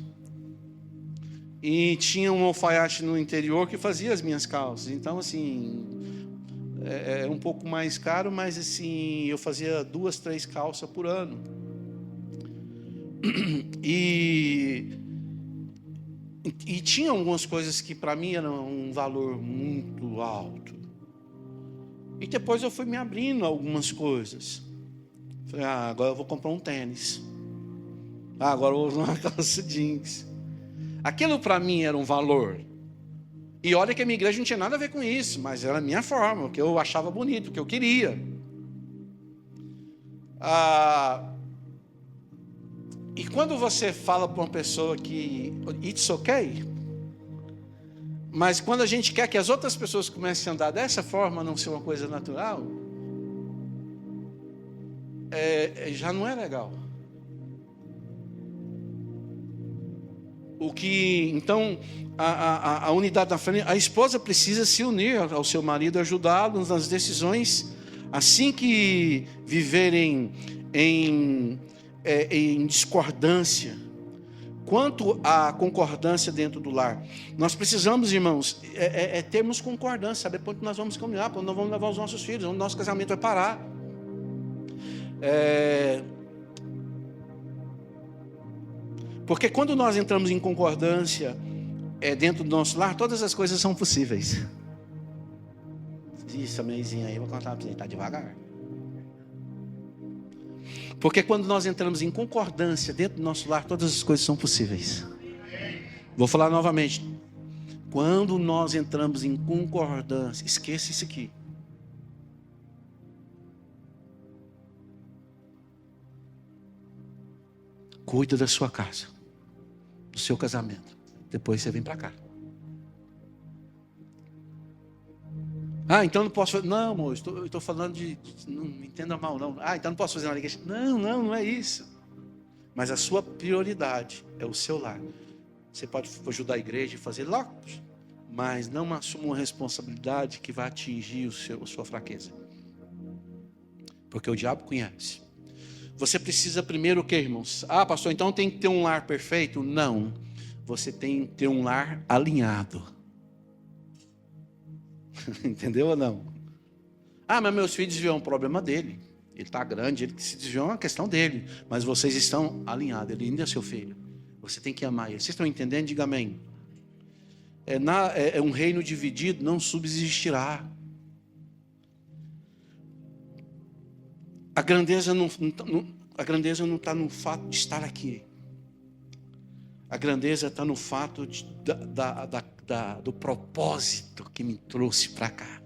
[SPEAKER 2] E tinha um alfaiate no interior que fazia as minhas calças. Então, assim, é um pouco mais caro, mas assim, eu fazia 2, 3 calças por ano. E tinha algumas coisas que para mim eram um valor muito alto. E depois eu fui me abrindo algumas coisas. Falei, agora eu vou comprar um tênis. Agora eu vou usar uma calça jeans. Aquilo para mim era um valor. E olha que a minha igreja não tinha nada a ver com isso, mas era a minha forma, o que eu achava bonito, o que eu queria. E quando você fala para uma pessoa que it's okay, mas quando a gente quer que as outras pessoas comecem a andar dessa forma, não ser uma coisa natural, já não é legal. Então, a unidade da família, a esposa precisa se unir ao seu marido, ajudá-lo nas decisões, assim que viverem em discordância, quanto à concordância dentro do lar. Nós precisamos, irmãos, termos concordância, saber para onde nós vamos caminhar, para onde nós vamos levar os nossos filhos, onde o nosso casamento vai parar. Porque quando nós entramos em concordância dentro do nosso lar, todas as coisas são possíveis. Isso, meizinho aí, eu vou contar para você, está devagar. Porque quando nós entramos em concordância dentro do nosso lar, todas as coisas são possíveis. Vou falar novamente. Quando nós entramos em concordância, esqueça isso aqui. Cuida da sua casa, do seu casamento. Depois você vem para cá. Então não posso fazer. Não, amor, eu estou falando não me entenda mal, não. Então não posso fazer uma ligação. Não é isso. Mas a sua prioridade é o seu lar. Você pode ajudar a igreja e fazer lá, mas não assuma uma responsabilidade que vai atingir a sua fraqueza. Porque o diabo conhece. Você precisa primeiro o que, irmãos? Pastor, então tem que ter um lar perfeito? Não. Você tem que ter um lar alinhado. Entendeu ou não? Mas meus filhos desviam, um problema dele. Ele está grande, ele que se desviou é uma questão dele. Mas vocês estão alinhados, ele ainda é seu filho. Você tem que amar ele. Vocês estão entendendo? Diga amém. Um reino dividido não subsistirá. A grandeza não está no fato de estar aqui. A grandeza está no fato do propósito que me trouxe para cá.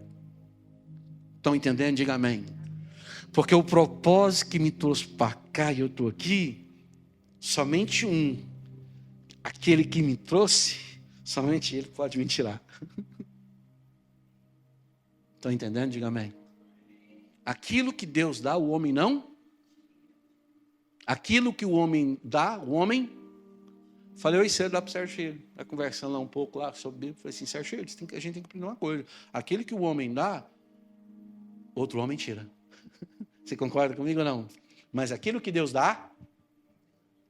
[SPEAKER 2] Estão entendendo? Diga amém. Porque o propósito que me trouxe para cá e eu estou aqui, somente um. Aquele que me trouxe, somente ele pode me tirar. Estão entendendo? Diga amém. Aquilo que Deus dá, o homem não. Aquilo que o homem dá, o homem. Falei, oi, cedo, dá para o Sérgio Filho. Está conversando lá um pouco lá sobre Bíblia. Falei assim, Sérgio Filho, a gente tem que aprender uma coisa. Aquilo que o homem dá, outro homem tira. Você concorda comigo ou não? Mas aquilo que Deus dá,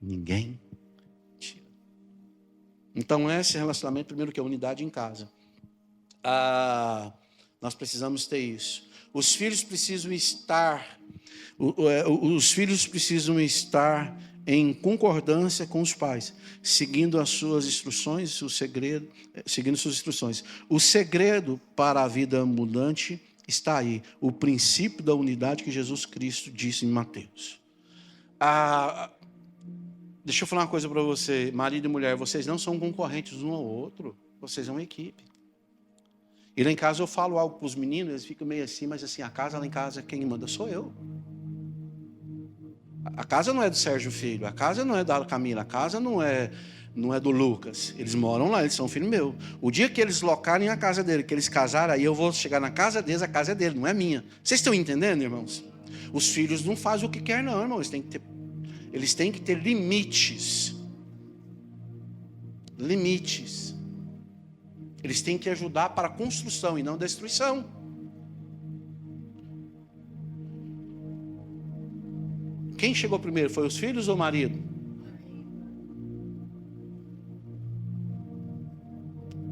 [SPEAKER 2] ninguém tira. Então, esse relacionamento, primeiro que é unidade em casa. Nós precisamos ter isso. Os filhos precisam estar em concordância com os pais, seguindo as suas instruções, seguindo suas instruções. O segredo para a vida abundante está aí, o princípio da unidade que Jesus Cristo disse em Mateus. Deixa eu falar uma coisa para você, marido e mulher, vocês não são concorrentes um ao outro, vocês são uma equipe. E lá em casa eu falo algo para os meninos, eles ficam meio assim, mas assim, a casa lá em casa, quem manda sou eu. A casa não é do Sérgio Filho, a casa não é da Camila, a casa não é do Lucas. Eles moram lá, eles são filho meu. O dia que eles locarem a casa dele, que eles casarem, aí eu vou chegar na casa deles, a casa é dele, não é minha. Vocês estão entendendo, irmãos? Os filhos não fazem o que quer não, irmão. Eles têm que ter limites. Limites. Eles têm que ajudar para a construção e não destruição. Quem chegou primeiro? Foi os filhos ou o marido?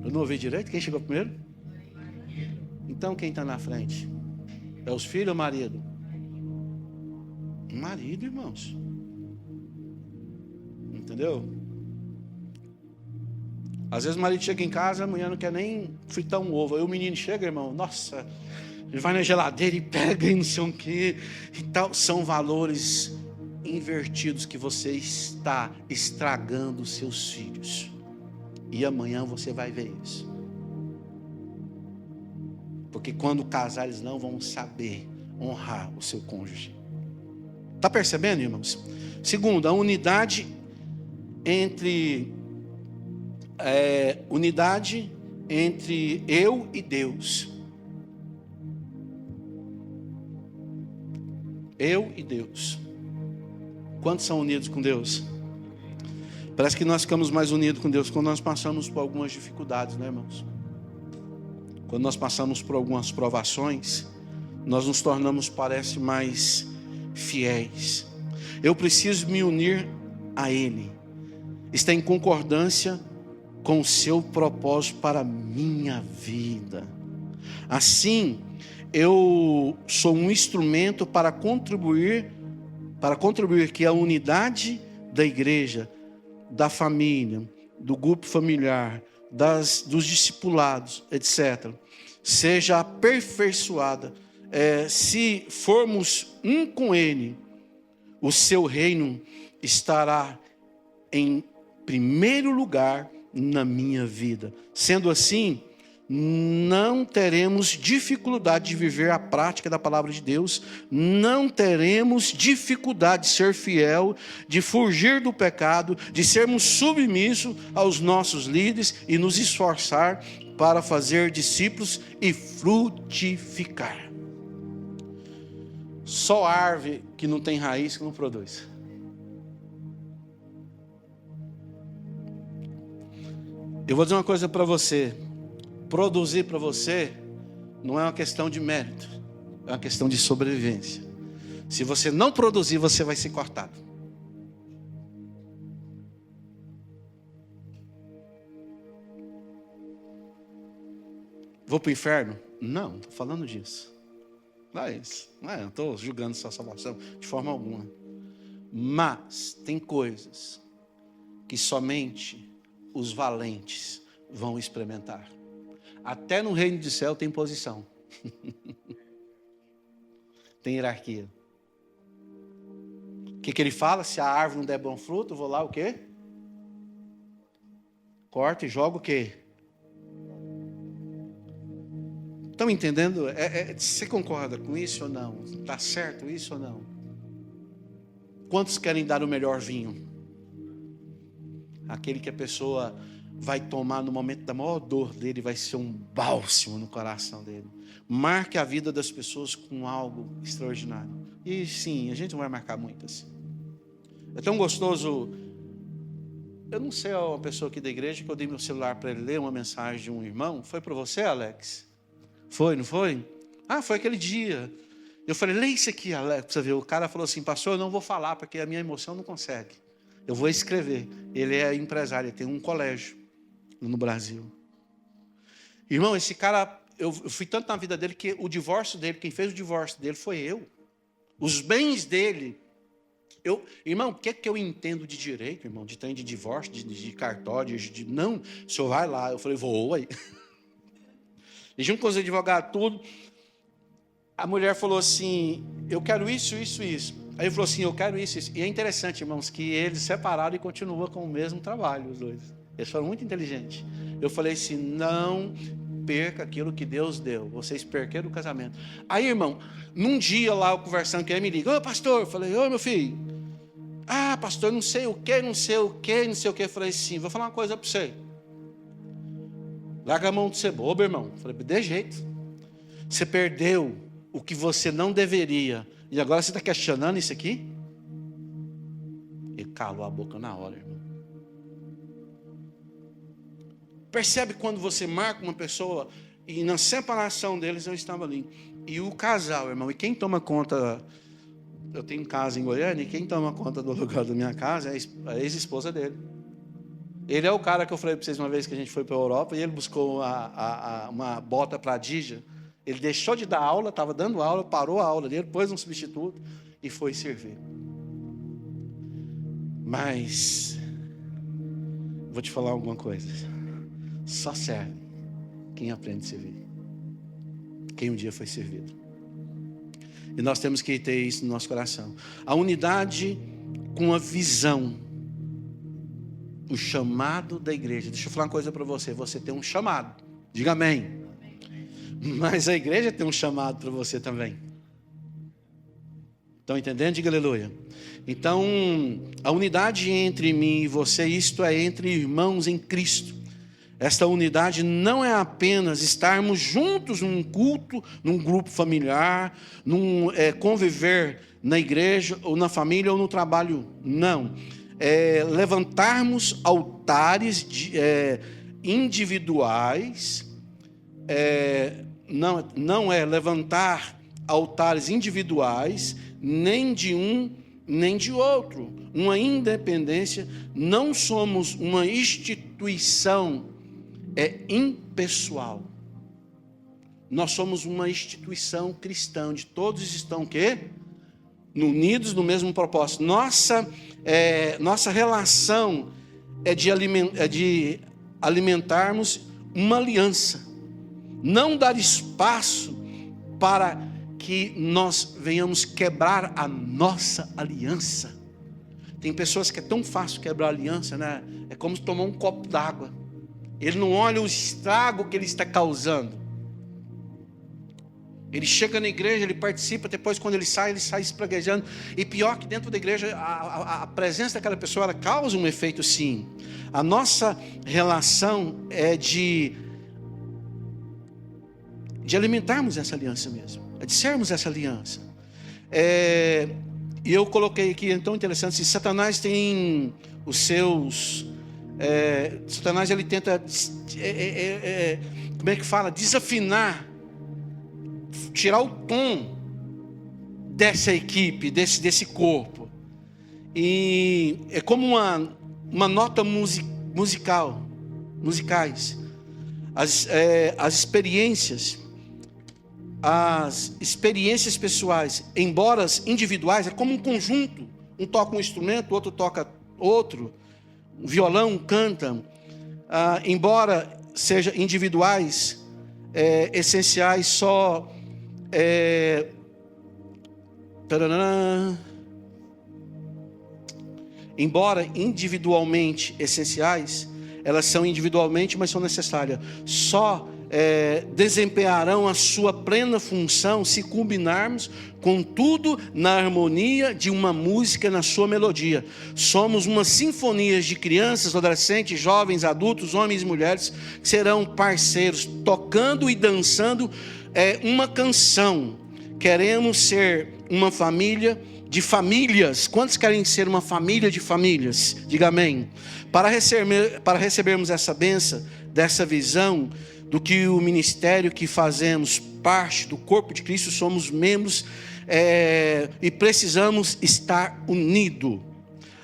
[SPEAKER 2] Eu não ouvi direito. Quem chegou primeiro? Então quem está na frente? É os filhos ou o marido? O marido, irmãos. Entendeu? Às vezes o marido chega em casa, a mulher não quer nem fritar um ovo. Aí o menino chega, irmão, nossa, ele vai na geladeira e pega e não sei o quê. E tal. São valores invertidos que você está estragando os seus filhos. E amanhã você vai ver isso. Porque quando casar, eles não vão saber honrar o seu cônjuge. Está percebendo, irmãos? Segundo, a unidade entre eu e Deus. Eu e Deus. Quantos são unidos com Deus? Parece que nós ficamos mais unidos com Deus quando nós passamos por algumas dificuldades, né, irmãos? Quando nós passamos por algumas provações, nós nos tornamos, parece, mais fiéis. Eu preciso me unir a Ele. Está em concordância com o seu propósito para a minha vida. Assim, eu sou um instrumento para contribuir que a unidade da igreja, da família, do grupo familiar, dos discipulados, etc., seja aperfeiçoada. Se formos um com Ele, o seu reino estará em primeiro lugar na minha vida. Sendo assim, não teremos dificuldade de viver a prática da palavra de Deus, não teremos dificuldade de ser fiel, de fugir do pecado, de sermos submissos aos nossos líderes e nos esforçar para fazer discípulos e frutificar. Só árvore que não tem raiz que não produz. Eu vou dizer uma coisa para você. Produzir para você não é uma questão de mérito, é uma questão de sobrevivência. Se você não produzir, você vai ser cortado. Vou para o inferno? Não, estou falando disso. Não é isso. Não estou julgando sua salvação de forma alguma. Mas tem coisas que somente os valentes vão experimentar. Até no reino do céu tem posição. Tem hierarquia. O que ele fala? Se a árvore não der bom fruto, eu vou lá o quê? Corta e joga o quê? Estão entendendo? Você concorda com isso ou não? Está certo isso ou não? Quantos querem dar o melhor vinho? Aquele que a pessoa vai tomar no momento da maior dor dele, vai ser um bálsamo no coração dele. Marque a vida das pessoas com algo extraordinário. E sim, a gente não vai marcar muitas. É tão gostoso. Eu não sei, uma pessoa aqui da igreja que eu dei meu celular para ele ler uma mensagem de um irmão. Foi para você, Alex? Foi, não foi? Ah, foi aquele dia. Eu falei, lê isso aqui, Alex, para você ver. O cara falou assim, pastor, eu não vou falar porque a minha emoção não consegue. Eu vou escrever. Ele é empresário, ele tem um colégio no Brasil. Irmão, esse cara, eu fui tanto na vida dele que o divórcio dele, quem fez o divórcio dele foi eu. Os bens dele. Irmão, o que é que eu entendo de direito, irmão? De trem de divórcio, de cartório, não, o senhor vai lá. Eu falei, vou aí. E junto com os advogados, tudo. A mulher falou assim, eu quero isso, isso, isso. Aí ele falou assim, eu quero isso, isso. E é interessante, irmãos, que eles separaram e continuam com o mesmo trabalho, os dois. Eles foram muito inteligentes. Eu falei assim, não perca aquilo que Deus deu. Vocês perderam o casamento. Aí, irmão, num dia lá, eu conversando com ele, me liga, ô pastor, eu falei, ô meu filho. Ah, pastor, não sei o que, não sei o que, não sei o que. Eu falei assim, vou falar uma coisa para você. Larga a mão de ser bobo, irmão. Eu falei, de jeito. Você perdeu o que você não deveria. E agora você está questionando isso aqui? Ele calou a boca na hora, irmão. Percebe quando você marca uma pessoa e na separação deles eu estava ali. E o casal, irmão, e quem toma conta... Eu tenho casa em Goiânia e quem toma conta do lugar da minha casa é a ex-esposa dele. Ele é o cara que eu falei para vocês uma vez que a gente foi para a Europa e ele buscou uma bota para a Dija. Ele deixou de dar aula, estava dando aula, parou a aula dele, pôs um substituto e foi servir. Mas, vou te falar alguma coisa. Só serve quem aprende a servir. Quem um dia foi servido. E nós temos que ter isso no nosso coração. A unidade com a visão. O chamado da igreja. Deixa eu falar uma coisa para você. Você tem um chamado. Diga amém. Mas a igreja tem um chamado para você também. Estão entendendo? Diga aleluia. Então, a unidade entre mim e você, isto é entre irmãos em Cristo. Esta unidade não é apenas estarmos juntos num culto, num grupo familiar, conviver na igreja, ou na família, ou no trabalho. Não. Levantarmos altares individuais. Não é levantar altares individuais, nem de um, nem de outro. Uma independência. Não somos uma instituição impessoal. Nós somos uma instituição cristã, onde todos estão o quê? Unidos no mesmo propósito. Nossa relação é de alimentarmos uma aliança. Não dar espaço para que nós venhamos quebrar a nossa aliança. Tem pessoas que é tão fácil quebrar a aliança, né? É como tomar um copo d'água. Ele não olha o estrago que ele está causando. Ele chega na igreja, ele participa, depois quando ele sai espraguejando. E pior que dentro da igreja, a presença daquela pessoa, ela causa um efeito sim. A nossa relação é de alimentarmos essa aliança mesmo. É de sermos essa aliança. E eu coloquei aqui, é tão interessante, se Satanás tem os seus... Satanás, ele tenta... como é que fala? Desafinar. Tirar o tom dessa equipe, desse corpo. E é como uma nota musicais. As experiências pessoais, embora individuais, é como um conjunto. Um toca um instrumento, outro toca outro. Um violão canta. Embora sejam individuais, essenciais, só... embora individualmente essenciais, elas são individualmente, mas são necessárias. Só desempenharão a sua plena função se combinarmos com tudo na harmonia de uma música na sua melodia. Somos uma sinfonia de crianças, adolescentes, jovens, adultos, homens e mulheres que serão parceiros, tocando e dançando uma canção. Queremos ser uma família de famílias. Quantos querem ser uma família de famílias? Diga amém. Para recebermos essa bênção, dessa visão do que o ministério que fazemos parte do corpo de Cristo, somos membros e precisamos estar unidos.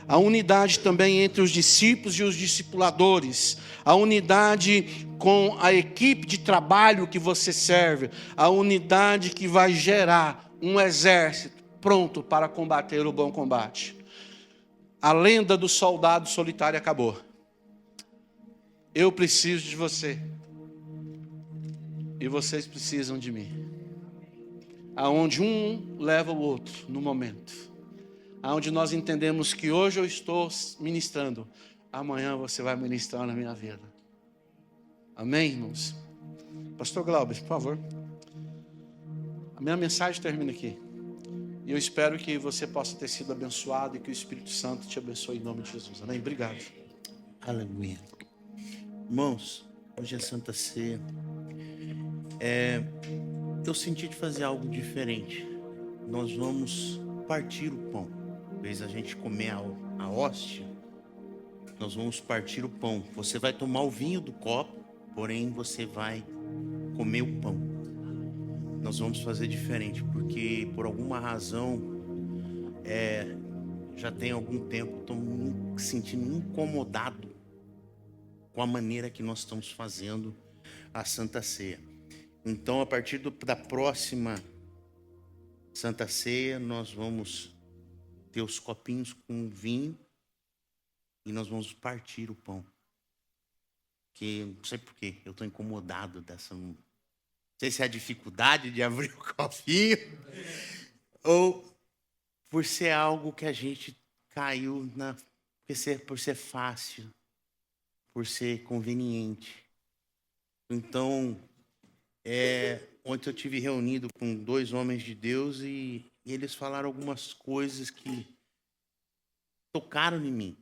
[SPEAKER 2] A unidade também entre os discípulos e os discipuladores, a unidade com a equipe de trabalho que você serve, a unidade que vai gerar um exército pronto para combater o bom combate. A lenda do soldado solitário acabou. Eu preciso de você. E vocês precisam de mim. Aonde um leva o outro no momento. Aonde nós entendemos que hoje eu estou ministrando, amanhã você vai ministrar na minha vida. Amém, irmãos? Pastor Glauber, por favor. A minha mensagem termina aqui. E eu espero que você possa ter sido abençoado e que o Espírito Santo te abençoe em nome de Jesus. Amém? Obrigado.
[SPEAKER 3] Aleluia. Irmãos, hoje é Santa Ceia. Eu senti de fazer algo diferente. Nós vamos partir o pão. Em vez da gente comer a hóstia, nós vamos partir o pão. Você vai tomar o vinho do copo, porém você vai comer o pão. Nós vamos fazer diferente, porque por alguma razão, já tem algum tempo, estou me sentindo incomodado com a maneira que nós estamos fazendo a Santa Ceia. Então, a partir da próxima Santa Ceia, nós vamos ter os copinhos com vinho e nós vamos partir o pão. Que não sei porquê, eu estou incomodado dessa... Não sei se é a dificuldade de abrir o copinho ou por ser algo que a gente caiu por ser fácil, por ser conveniente. Então, ontem eu tive reunido com 2 homens de Deus e eles falaram algumas coisas que tocaram em mim.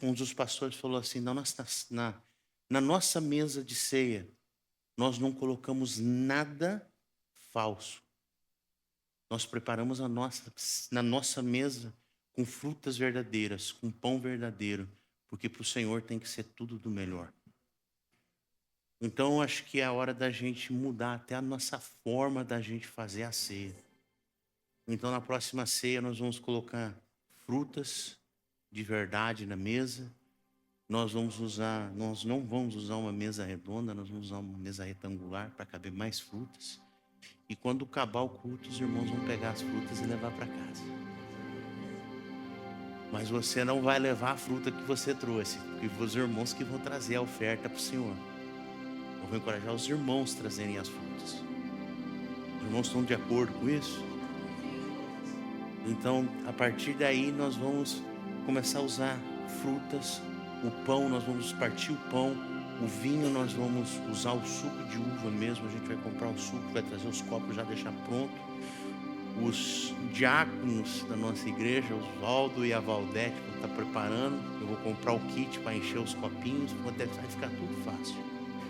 [SPEAKER 3] Um dos pastores falou assim: na nossa mesa de ceia, nós não colocamos nada falso. Nós preparamos na nossa mesa com frutas verdadeiras, com pão verdadeiro, porque para o Senhor tem que ser tudo do melhor. Então, acho que é a hora da gente mudar até a nossa forma da gente fazer a ceia. Então, na próxima ceia, nós vamos colocar frutas de verdade na mesa. Nós não vamos usar uma mesa redonda, nós vamos usar uma mesa retangular para caber mais frutas. E quando acabar o culto, os irmãos vão pegar as frutas e levar para casa. Mas você não vai levar a fruta que você trouxe, porque os irmãos que vão trazer a oferta para o Senhor. Eu vou encorajar os irmãos a trazerem as frutas. Os irmãos estão de acordo com isso? Então, a partir daí, nós vamos começar a usar frutas. O pão, nós vamos partir o pão. O vinho, nós vamos usar o suco de uva mesmo. A gente vai comprar o suco, vai trazer os copos, já deixar pronto. Os diáconos da nossa igreja, o Osvaldo e a Valdete, vão estar preparando. Eu vou comprar o kit para encher os copinhos. Vai ficar tudo fácil.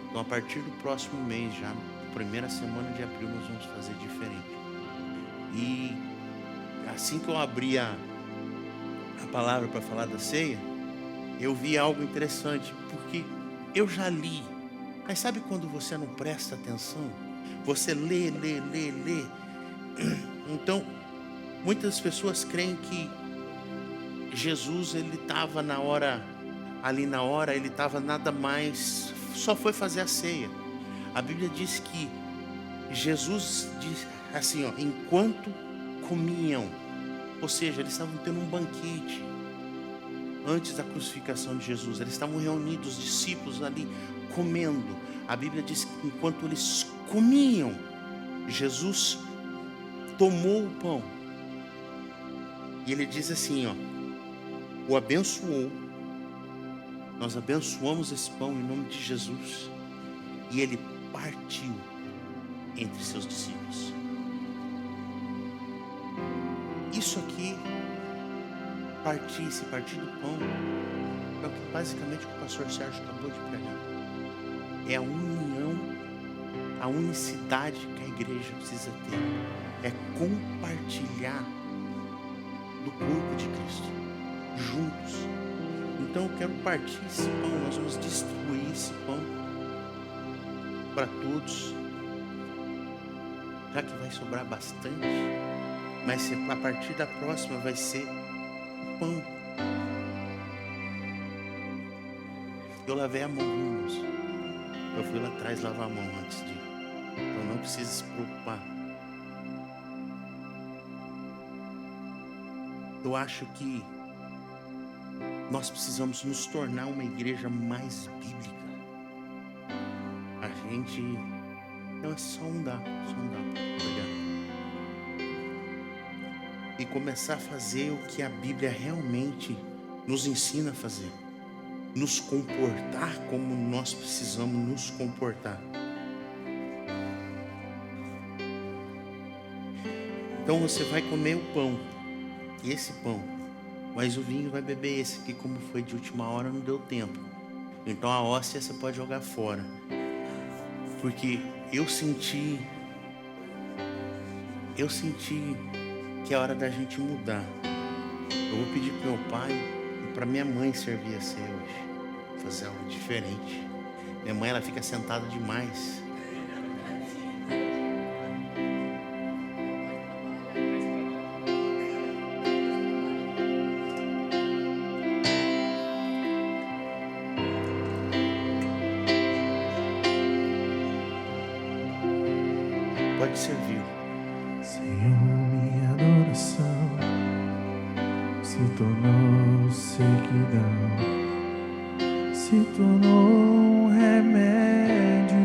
[SPEAKER 3] Então, a partir do próximo mês, já na primeira semana de abril, nós vamos fazer diferente. E assim que eu abri a palavra para falar da ceia, eu vi algo interessante, porque eu já li. Mas sabe quando você não presta atenção? Você lê. Então, muitas pessoas creem que Jesus, ele estava ele estava nada mais, só foi fazer a ceia. A Bíblia diz que Jesus diz assim, enquanto comiam, ou seja, eles estavam tendo um banquete antes da crucificação de Jesus. Eles estavam reunidos, os discípulos ali comendo. A Bíblia diz que enquanto eles comiam, Jesus tomou o pão e ele diz assim, o abençoou. Nós abençoamos esse pão em nome de Jesus e ele partiu entre seus discípulos. Isso aqui, partir do pão, é o que basicamente o pastor Sérgio acabou de pregar. É a união, a unicidade que a igreja precisa ter. É compartilhar do corpo de Cristo, juntos. Então eu quero partir esse pão, nós vamos distribuir esse pão para todos, já que vai sobrar bastante, mas a partir da próxima vai ser o pão. Eu lavei a mão, irmãos. Eu fui lá atrás lavar a mão antes de ir. Então não precisa se preocupar. Eu acho que nós precisamos nos tornar uma igreja mais bíblica. A gente não é só um dá. Obrigado. E começar a fazer o que a Bíblia realmente nos ensina a fazer. Nos comportar como nós precisamos nos comportar. Então você vai comer o pão, esse pão, mas o vinho vai beber esse aqui, como foi de última hora, não deu tempo. Então a hóstia você pode jogar fora, porque eu senti que é hora da gente mudar. Eu vou pedir para meu pai e para minha mãe servir a ceia hoje, fazer algo diferente. Minha mãe, ela fica sentada demais. Pode servir.
[SPEAKER 4] Senhor, minha adoração se tornou sequidão, se tornou um remédio.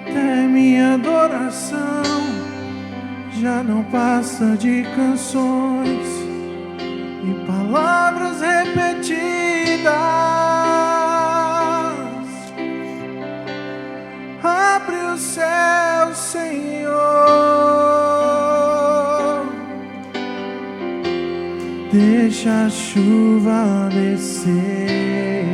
[SPEAKER 4] Até minha adoração já não passa de canções e palavras repetidas. Abre o céu, Senhor, deixa a chuva descer.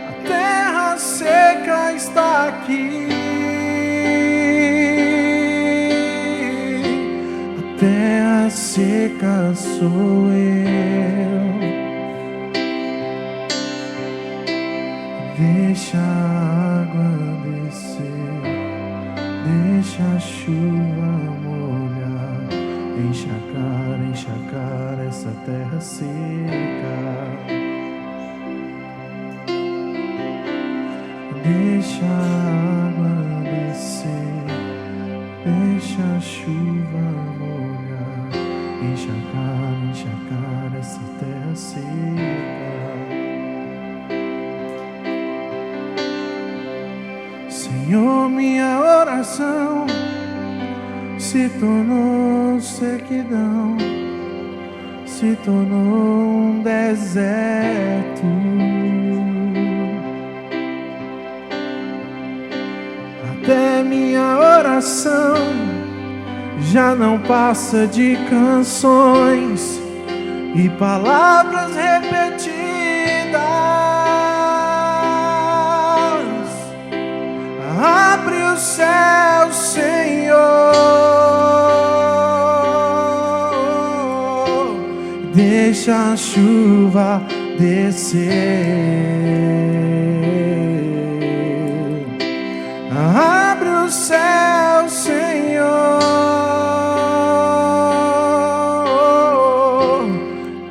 [SPEAKER 4] A terra seca está aqui, a terra seca sou eu. Deixa a água descer, deixa a chuva molhar, encharcar essa terra seca. Deixa a água descer, deixa a chuva molhar, encharcar essa terra seca. Senhor, minha oração se tornou sequidão, se tornou um deserto. Até minha oração já não passa de canções e palavras repetidas. Abre o céu, Senhor, deixa a chuva descer. Abre o céu, Senhor,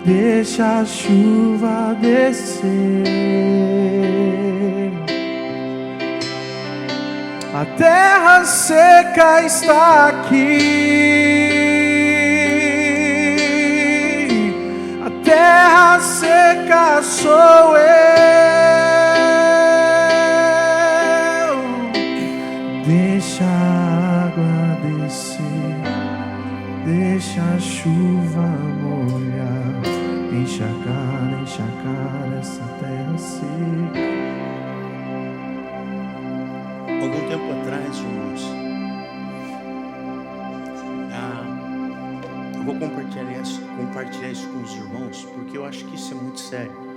[SPEAKER 4] deixa a chuva descer. A terra seca está aqui, a terra seca sou eu. Deixa a água descer, deixa a chuva molhar,
[SPEAKER 3] Algum tempo atrás, irmãos, eu vou compartilhar isso com os irmãos, porque eu acho que isso é muito sério.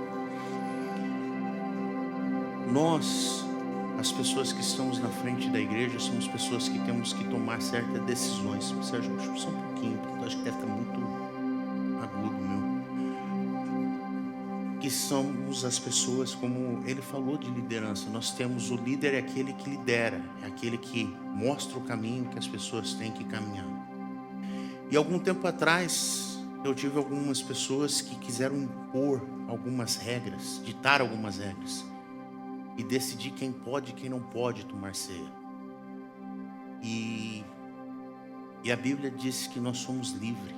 [SPEAKER 3] Nós, as pessoas que estamos na frente da igreja, somos pessoas que temos que tomar certas decisões. Sérgio, deixa eu só um pouquinho, porque eu acho que deve estar muito agudo, meu. Que somos as pessoas, como ele falou, de liderança. Nós temos o líder, é aquele que lidera, é aquele que mostra o caminho que as pessoas têm que caminhar. E algum tempo atrás, eu tive algumas pessoas que quiseram impor algumas regras, ditar algumas regras, e decidir quem pode e quem não pode tomar ceia. E a Bíblia diz que nós somos livres.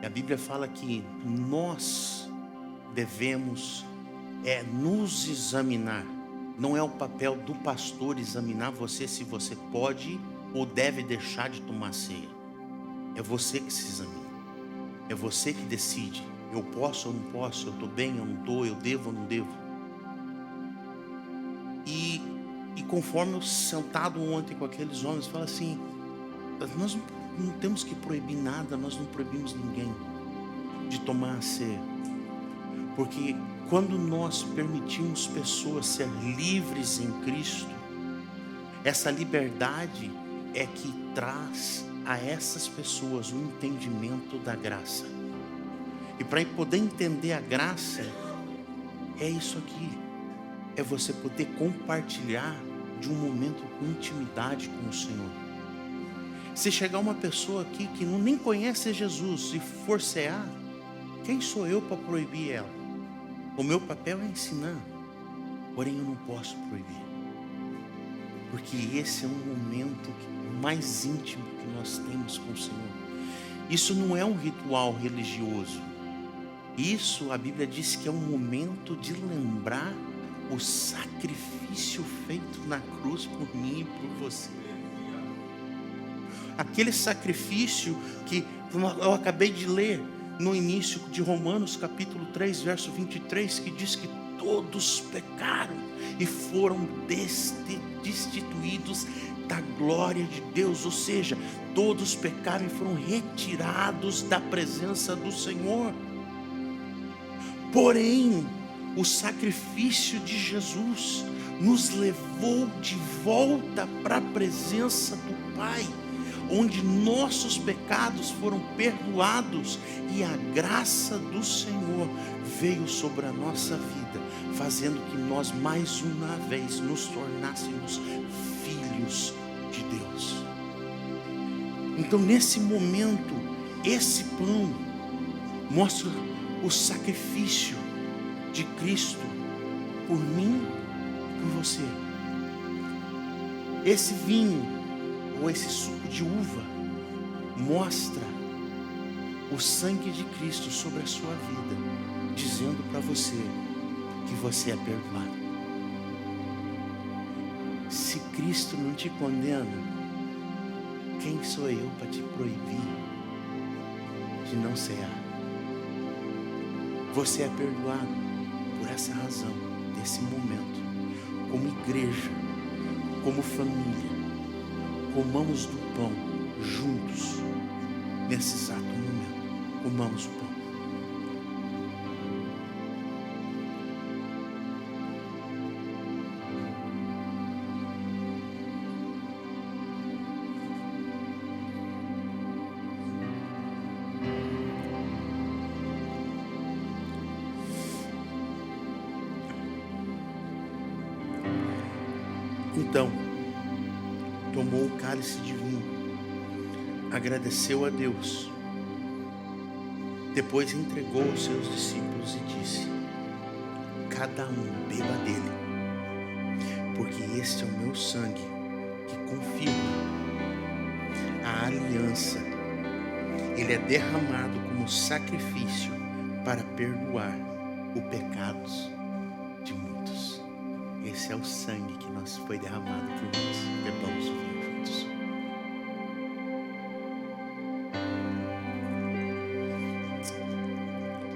[SPEAKER 3] E a Bíblia fala que nós devemos nos examinar. Não é o papel do pastor examinar você se você pode ou deve deixar de tomar ceia. É você que se examina. É você que decide. Eu posso ou não posso, eu estou bem ou não estou, eu devo ou não devo. E conforme eu sentado ontem com aqueles homens, fala assim, nós não temos que proibir nada, nós não proibimos ninguém de tomar a ceia. Porque quando nós permitimos pessoas ser livres em Cristo, essa liberdade é que traz a essas pessoas o entendimento da graça. E para poder entender a graça, é isso aqui. É você poder compartilhar de um momento com intimidade com o Senhor. Se chegar uma pessoa aqui que nem conhece Jesus e for cear, quem sou eu para proibir ela? O meu papel é ensinar, porém eu não posso proibir. Porque esse é um momento mais íntimo que nós temos com o Senhor. Isso não é um ritual religioso. Isso, a Bíblia diz que é um momento de lembrar o sacrifício feito na cruz por mim e por você. Aquele sacrifício que eu acabei de ler no início de Romanos capítulo 3, verso 23, que diz que todos pecaram e foram destituídos da glória de Deus, ou seja, todos pecaram e foram retirados da presença do Senhor. Porém, o sacrifício de Jesus nos levou de volta para a presença do Pai, onde nossos pecados foram perdoados e a graça do Senhor veio sobre a nossa vida, fazendo que nós mais uma vez nos tornássemos filhos de Deus. Então, nesse momento, esse pão mostra o sacrifício de Cristo por mim e por você. Esse vinho ou esse suco de uva mostra o sangue de Cristo sobre a sua vida, dizendo para você que você é perdoado. Se Cristo não te condena, quem sou eu para te proibir de não cear? Você é perdoado. Por essa razão, nesse momento, como igreja, como família, comamos do pão juntos, nesse exato momento, comamos o pão. Então, tomou o cálice de vinho, agradeceu a Deus, depois entregou aos seus discípulos e disse: cada um beba dele, porque este é o meu sangue que confirma a aliança. Ele é derramado como sacrifício para perdoar os pecados de muitos. Esse é o sangue que foi derramado por nós. Bebamos o vinho juntos.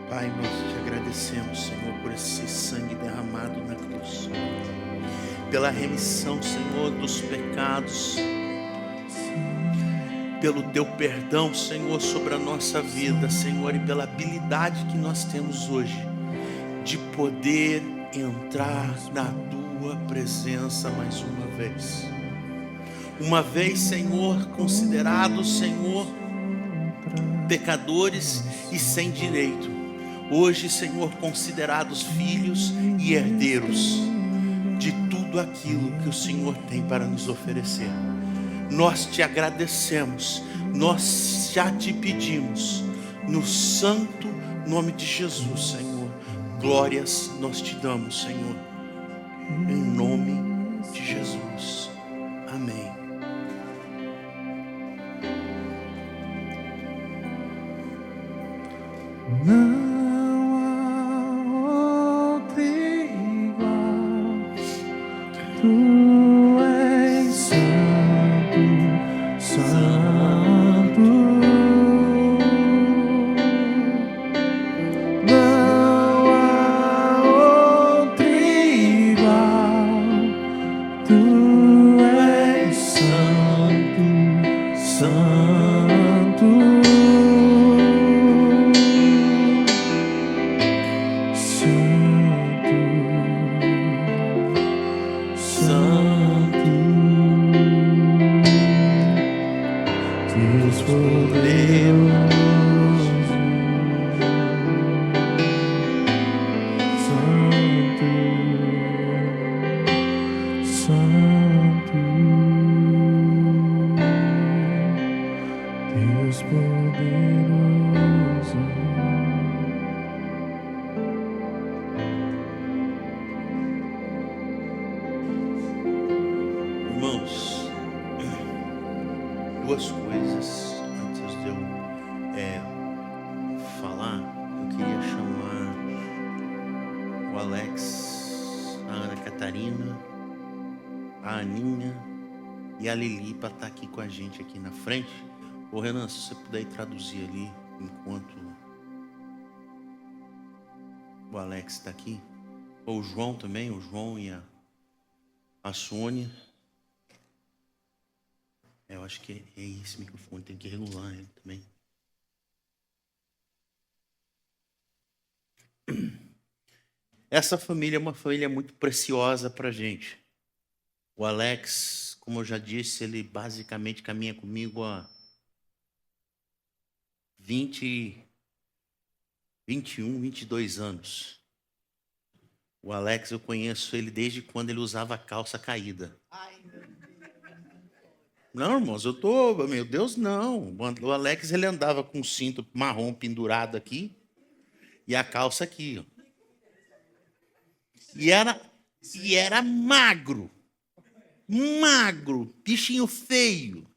[SPEAKER 3] Pai, nós te agradecemos, Senhor, por esse sangue derramado na cruz. pela remissão, Senhor, dos pecados, pelo teu perdão, Senhor, sobre a nossa vida, Senhor, e pela habilidade que nós temos hoje de poder entrar na tua presença mais uma vez. Uma vez, Senhor, considerados, Senhor, pecadores e sem direito. Hoje, Senhor, considerados filhos e herdeiros de tudo aquilo que o Senhor tem para nos oferecer. Nós te agradecemos, nós já te pedimos, no santo nome de Jesus, Senhor. Glórias nós te damos, Senhor, em nome de Jesus. Amém.
[SPEAKER 4] Não há outro igual. Tu és santo, santo. Não há outro igual. Tu és santo, santo.
[SPEAKER 3] Irmãos, duas coisas antes de eu falar. Eu queria chamar o Alex, a Ana Catarina, a Aninha e a Lili para estar aqui com a gente aqui na frente. Ô Renan, se você puder ir traduzir ali enquanto o Alex está aqui. Ou o João também, o João e a Sônia. Eu acho que é esse microfone, tem que regular ele também. Essa família é uma família muito preciosa para a gente. O Alex, como eu já disse, ele basicamente caminha comigo há 21, 22 anos. O Alex, eu conheço ele desde quando ele usava calça caída. Não, irmãos, meu Deus, não. O Alex, ele andava com um cinto marrom pendurado aqui e a calça aqui, ó. E era magro, bichinho feio.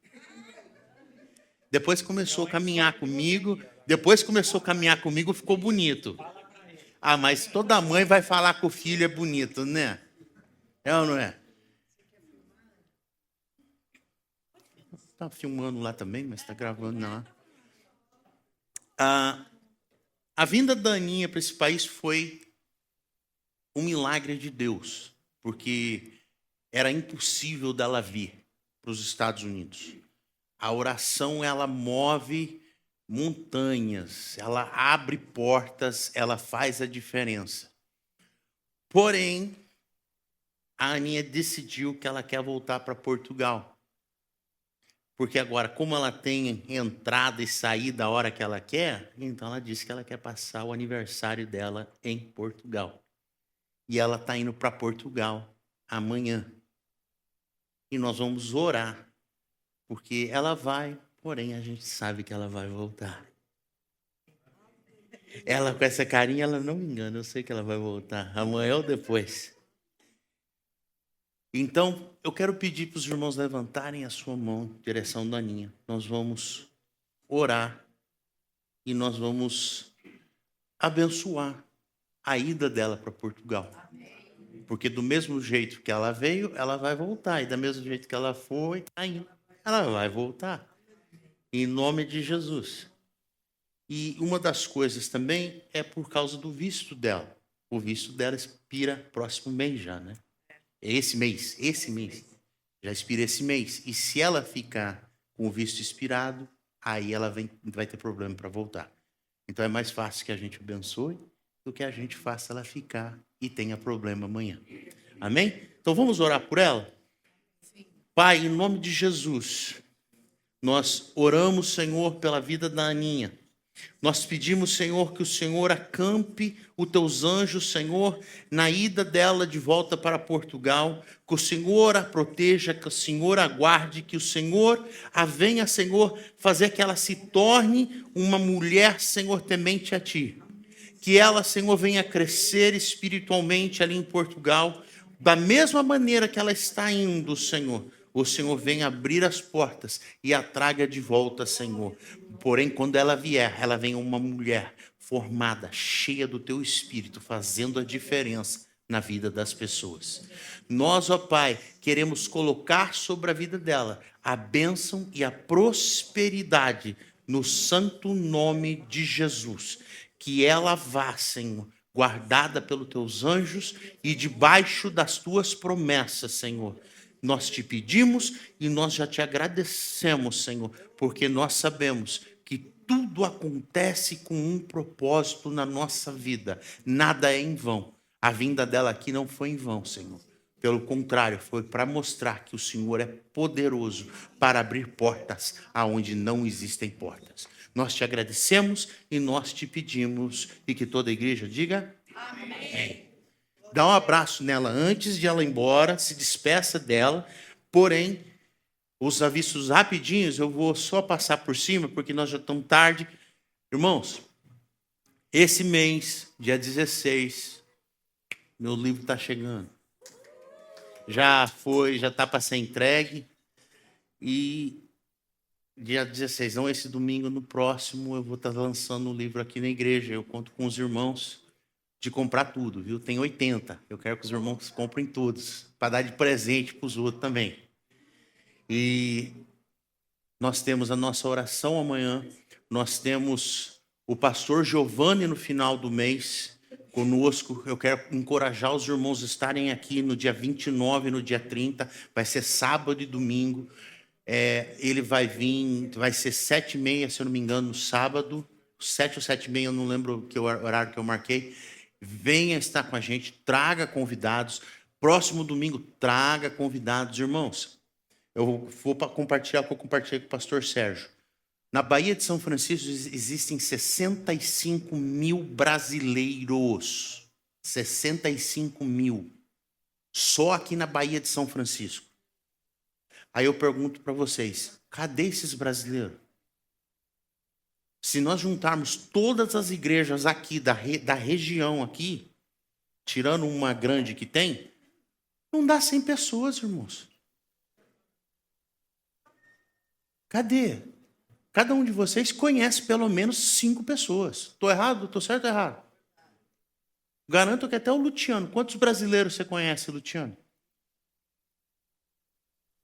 [SPEAKER 3] Depois começou a caminhar comigo, ficou bonito. Ah, mas toda mãe vai falar que o filho é bonito, né? É ou não é? Está filmando lá também, mas está gravando não. A vinda da Aninha para esse país foi um milagre de Deus, porque era impossível dela vir para os Estados Unidos. A oração, ela move montanhas, ela abre portas, ela faz a diferença. Porém, a Aninha decidiu que ela quer voltar para Portugal. Porque agora, como ela tem entrada e saída a hora que ela quer, então ela disse que ela quer passar o aniversário dela em Portugal. E ela está indo para Portugal amanhã. E nós vamos orar, porque ela vai, porém a gente sabe que ela vai voltar. Ela com essa carinha, ela não me engana, eu sei que ela vai voltar, amanhã ou depois. Então, eu quero pedir para os irmãos levantarem a sua mão em direção da Aninha. Nós vamos orar e nós vamos abençoar a ida dela para Portugal. Porque do mesmo jeito que ela veio, ela vai voltar. E do mesmo jeito que ela foi, ela vai voltar. Em nome de Jesus. E uma das coisas também é por causa do visto dela. O visto dela expira próximo mês já, né? esse mês, já expira esse mês. E se ela ficar com o visto expirado, aí ela vai ter problema para voltar. Então é mais fácil que a gente abençoe do que a gente faça ela ficar e tenha problema amanhã. Amém? Então vamos orar por ela? Pai, em nome de Jesus, nós oramos, Senhor, pela vida da Aninha. Nós pedimos, Senhor, que o Senhor acampe os teus anjos, Senhor, na ida dela de volta para Portugal, que o Senhor a proteja, que o Senhor a guarde, que o Senhor a venha, Senhor, fazer que ela se torne uma mulher, Senhor, temente a Ti. Que ela, Senhor, venha crescer espiritualmente ali em Portugal, da mesma maneira que ela está indo, Senhor. O Senhor venha abrir as portas e a traga de volta, Senhor. Porém, quando ela vier, ela venha uma mulher formada, cheia do Teu Espírito, fazendo a diferença na vida das pessoas. Nós, ó Pai, queremos colocar sobre a vida dela a bênção e a prosperidade no santo nome de Jesus. Que ela vá, Senhor, guardada pelos Teus anjos e debaixo das Tuas promessas, Senhor. Nós te pedimos e nós já te agradecemos, Senhor, porque nós sabemos que tudo acontece com um propósito na nossa vida. Nada é em vão. A vinda dela aqui não foi em vão, Senhor. Pelo contrário, foi para mostrar que o Senhor é poderoso para abrir portas aonde não existem portas. Nós te agradecemos e nós te pedimos, e que toda a igreja diga amém. Dá um abraço nela antes de ela ir embora, se despeça dela. Porém, os avisos rapidinhos, eu vou só passar por cima, porque nós já estamos tarde. Irmãos, esse mês, dia 16, meu livro está chegando. Já está para ser entregue. E dia 16, não esse domingo, no próximo, eu vou estar lançando o livro aqui na igreja. Eu conto com os irmãos de comprar tudo, viu? Tem 80. Eu quero que os irmãos comprem todos, para dar de presente para os outros também. E nós temos a nossa oração amanhã. Nós temos o pastor Giovanni no final do mês conosco. Eu quero encorajar os irmãos a estarem aqui no dia 29, no dia 30. Vai ser sábado e domingo. Ele vai vir, vai ser 7h30, se eu não me engano, no sábado. 7 ou 7h30, eu não lembro que horário que eu marquei. Venha estar com a gente, traga convidados. Próximo domingo, traga convidados, irmãos. Eu vou compartilhar o que eu compartilhei com o pastor Sérgio. Na Baía de São Francisco existem 65 mil brasileiros. 65 mil. Só aqui na Baía de São Francisco. Aí eu pergunto para vocês, cadê esses brasileiros? Se nós juntarmos todas as igrejas aqui, da região aqui, tirando uma grande que tem, não dá 100 pessoas, irmãos. Cadê? Cada um de vocês conhece pelo menos 5 pessoas. Estou errado? Estou certo ou errado? Garanto que até o Luciano. Quantos brasileiros você conhece, Luciano?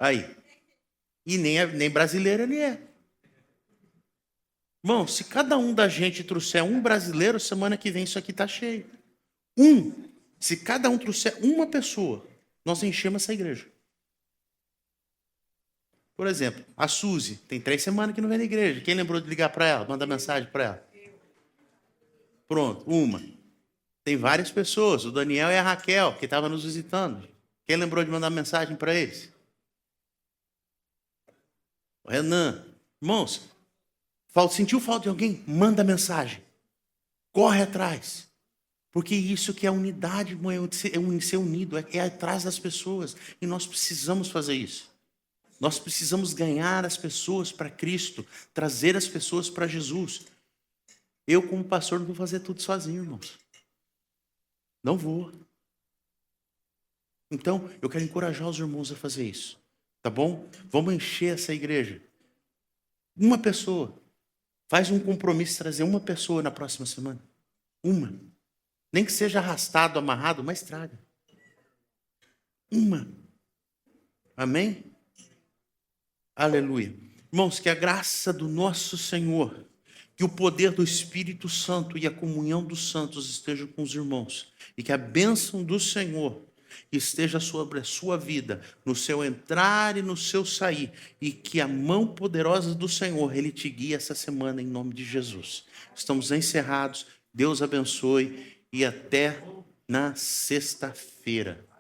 [SPEAKER 3] Aí. E nem brasileiro ele é. Irmão, se cada um da gente trouxer um brasileiro, semana que vem isso aqui está cheio. Se cada um trouxer uma pessoa, nós enchemos essa igreja. Por exemplo, a Suzy, tem 3 semanas que não vem na igreja. Quem lembrou de ligar para ela, mandar mensagem para ela? Pronto, uma. Tem várias pessoas, o Daniel e a Raquel, que estavam nos visitando. Quem lembrou de mandar mensagem para eles? O Renan. Irmãos, sentiu falta de alguém? Manda mensagem. Corre atrás. Porque isso que é unidade, irmão, é ser unido, é atrás das pessoas. E nós precisamos fazer isso. Nós precisamos ganhar as pessoas para Cristo, trazer as pessoas para Jesus. Eu, como pastor, não vou fazer tudo sozinho, irmãos. Não vou. Então, eu quero encorajar os irmãos a fazer isso. Tá bom? Vamos encher essa igreja. Uma pessoa. Faz um compromisso de trazer uma pessoa na próxima semana. Uma. Nem que seja arrastado, amarrado, mas traga. Uma. Amém? Aleluia. Irmãos, que a graça do nosso Senhor, que o poder do Espírito Santo e a comunhão dos santos estejam com os irmãos. E que a bênção do Senhor esteja sobre a sua vida, no seu entrar e no seu sair, e que a mão poderosa do Senhor, Ele te guie essa semana em nome de Jesus. Estamos encerrados, Deus abençoe e até na sexta-feira.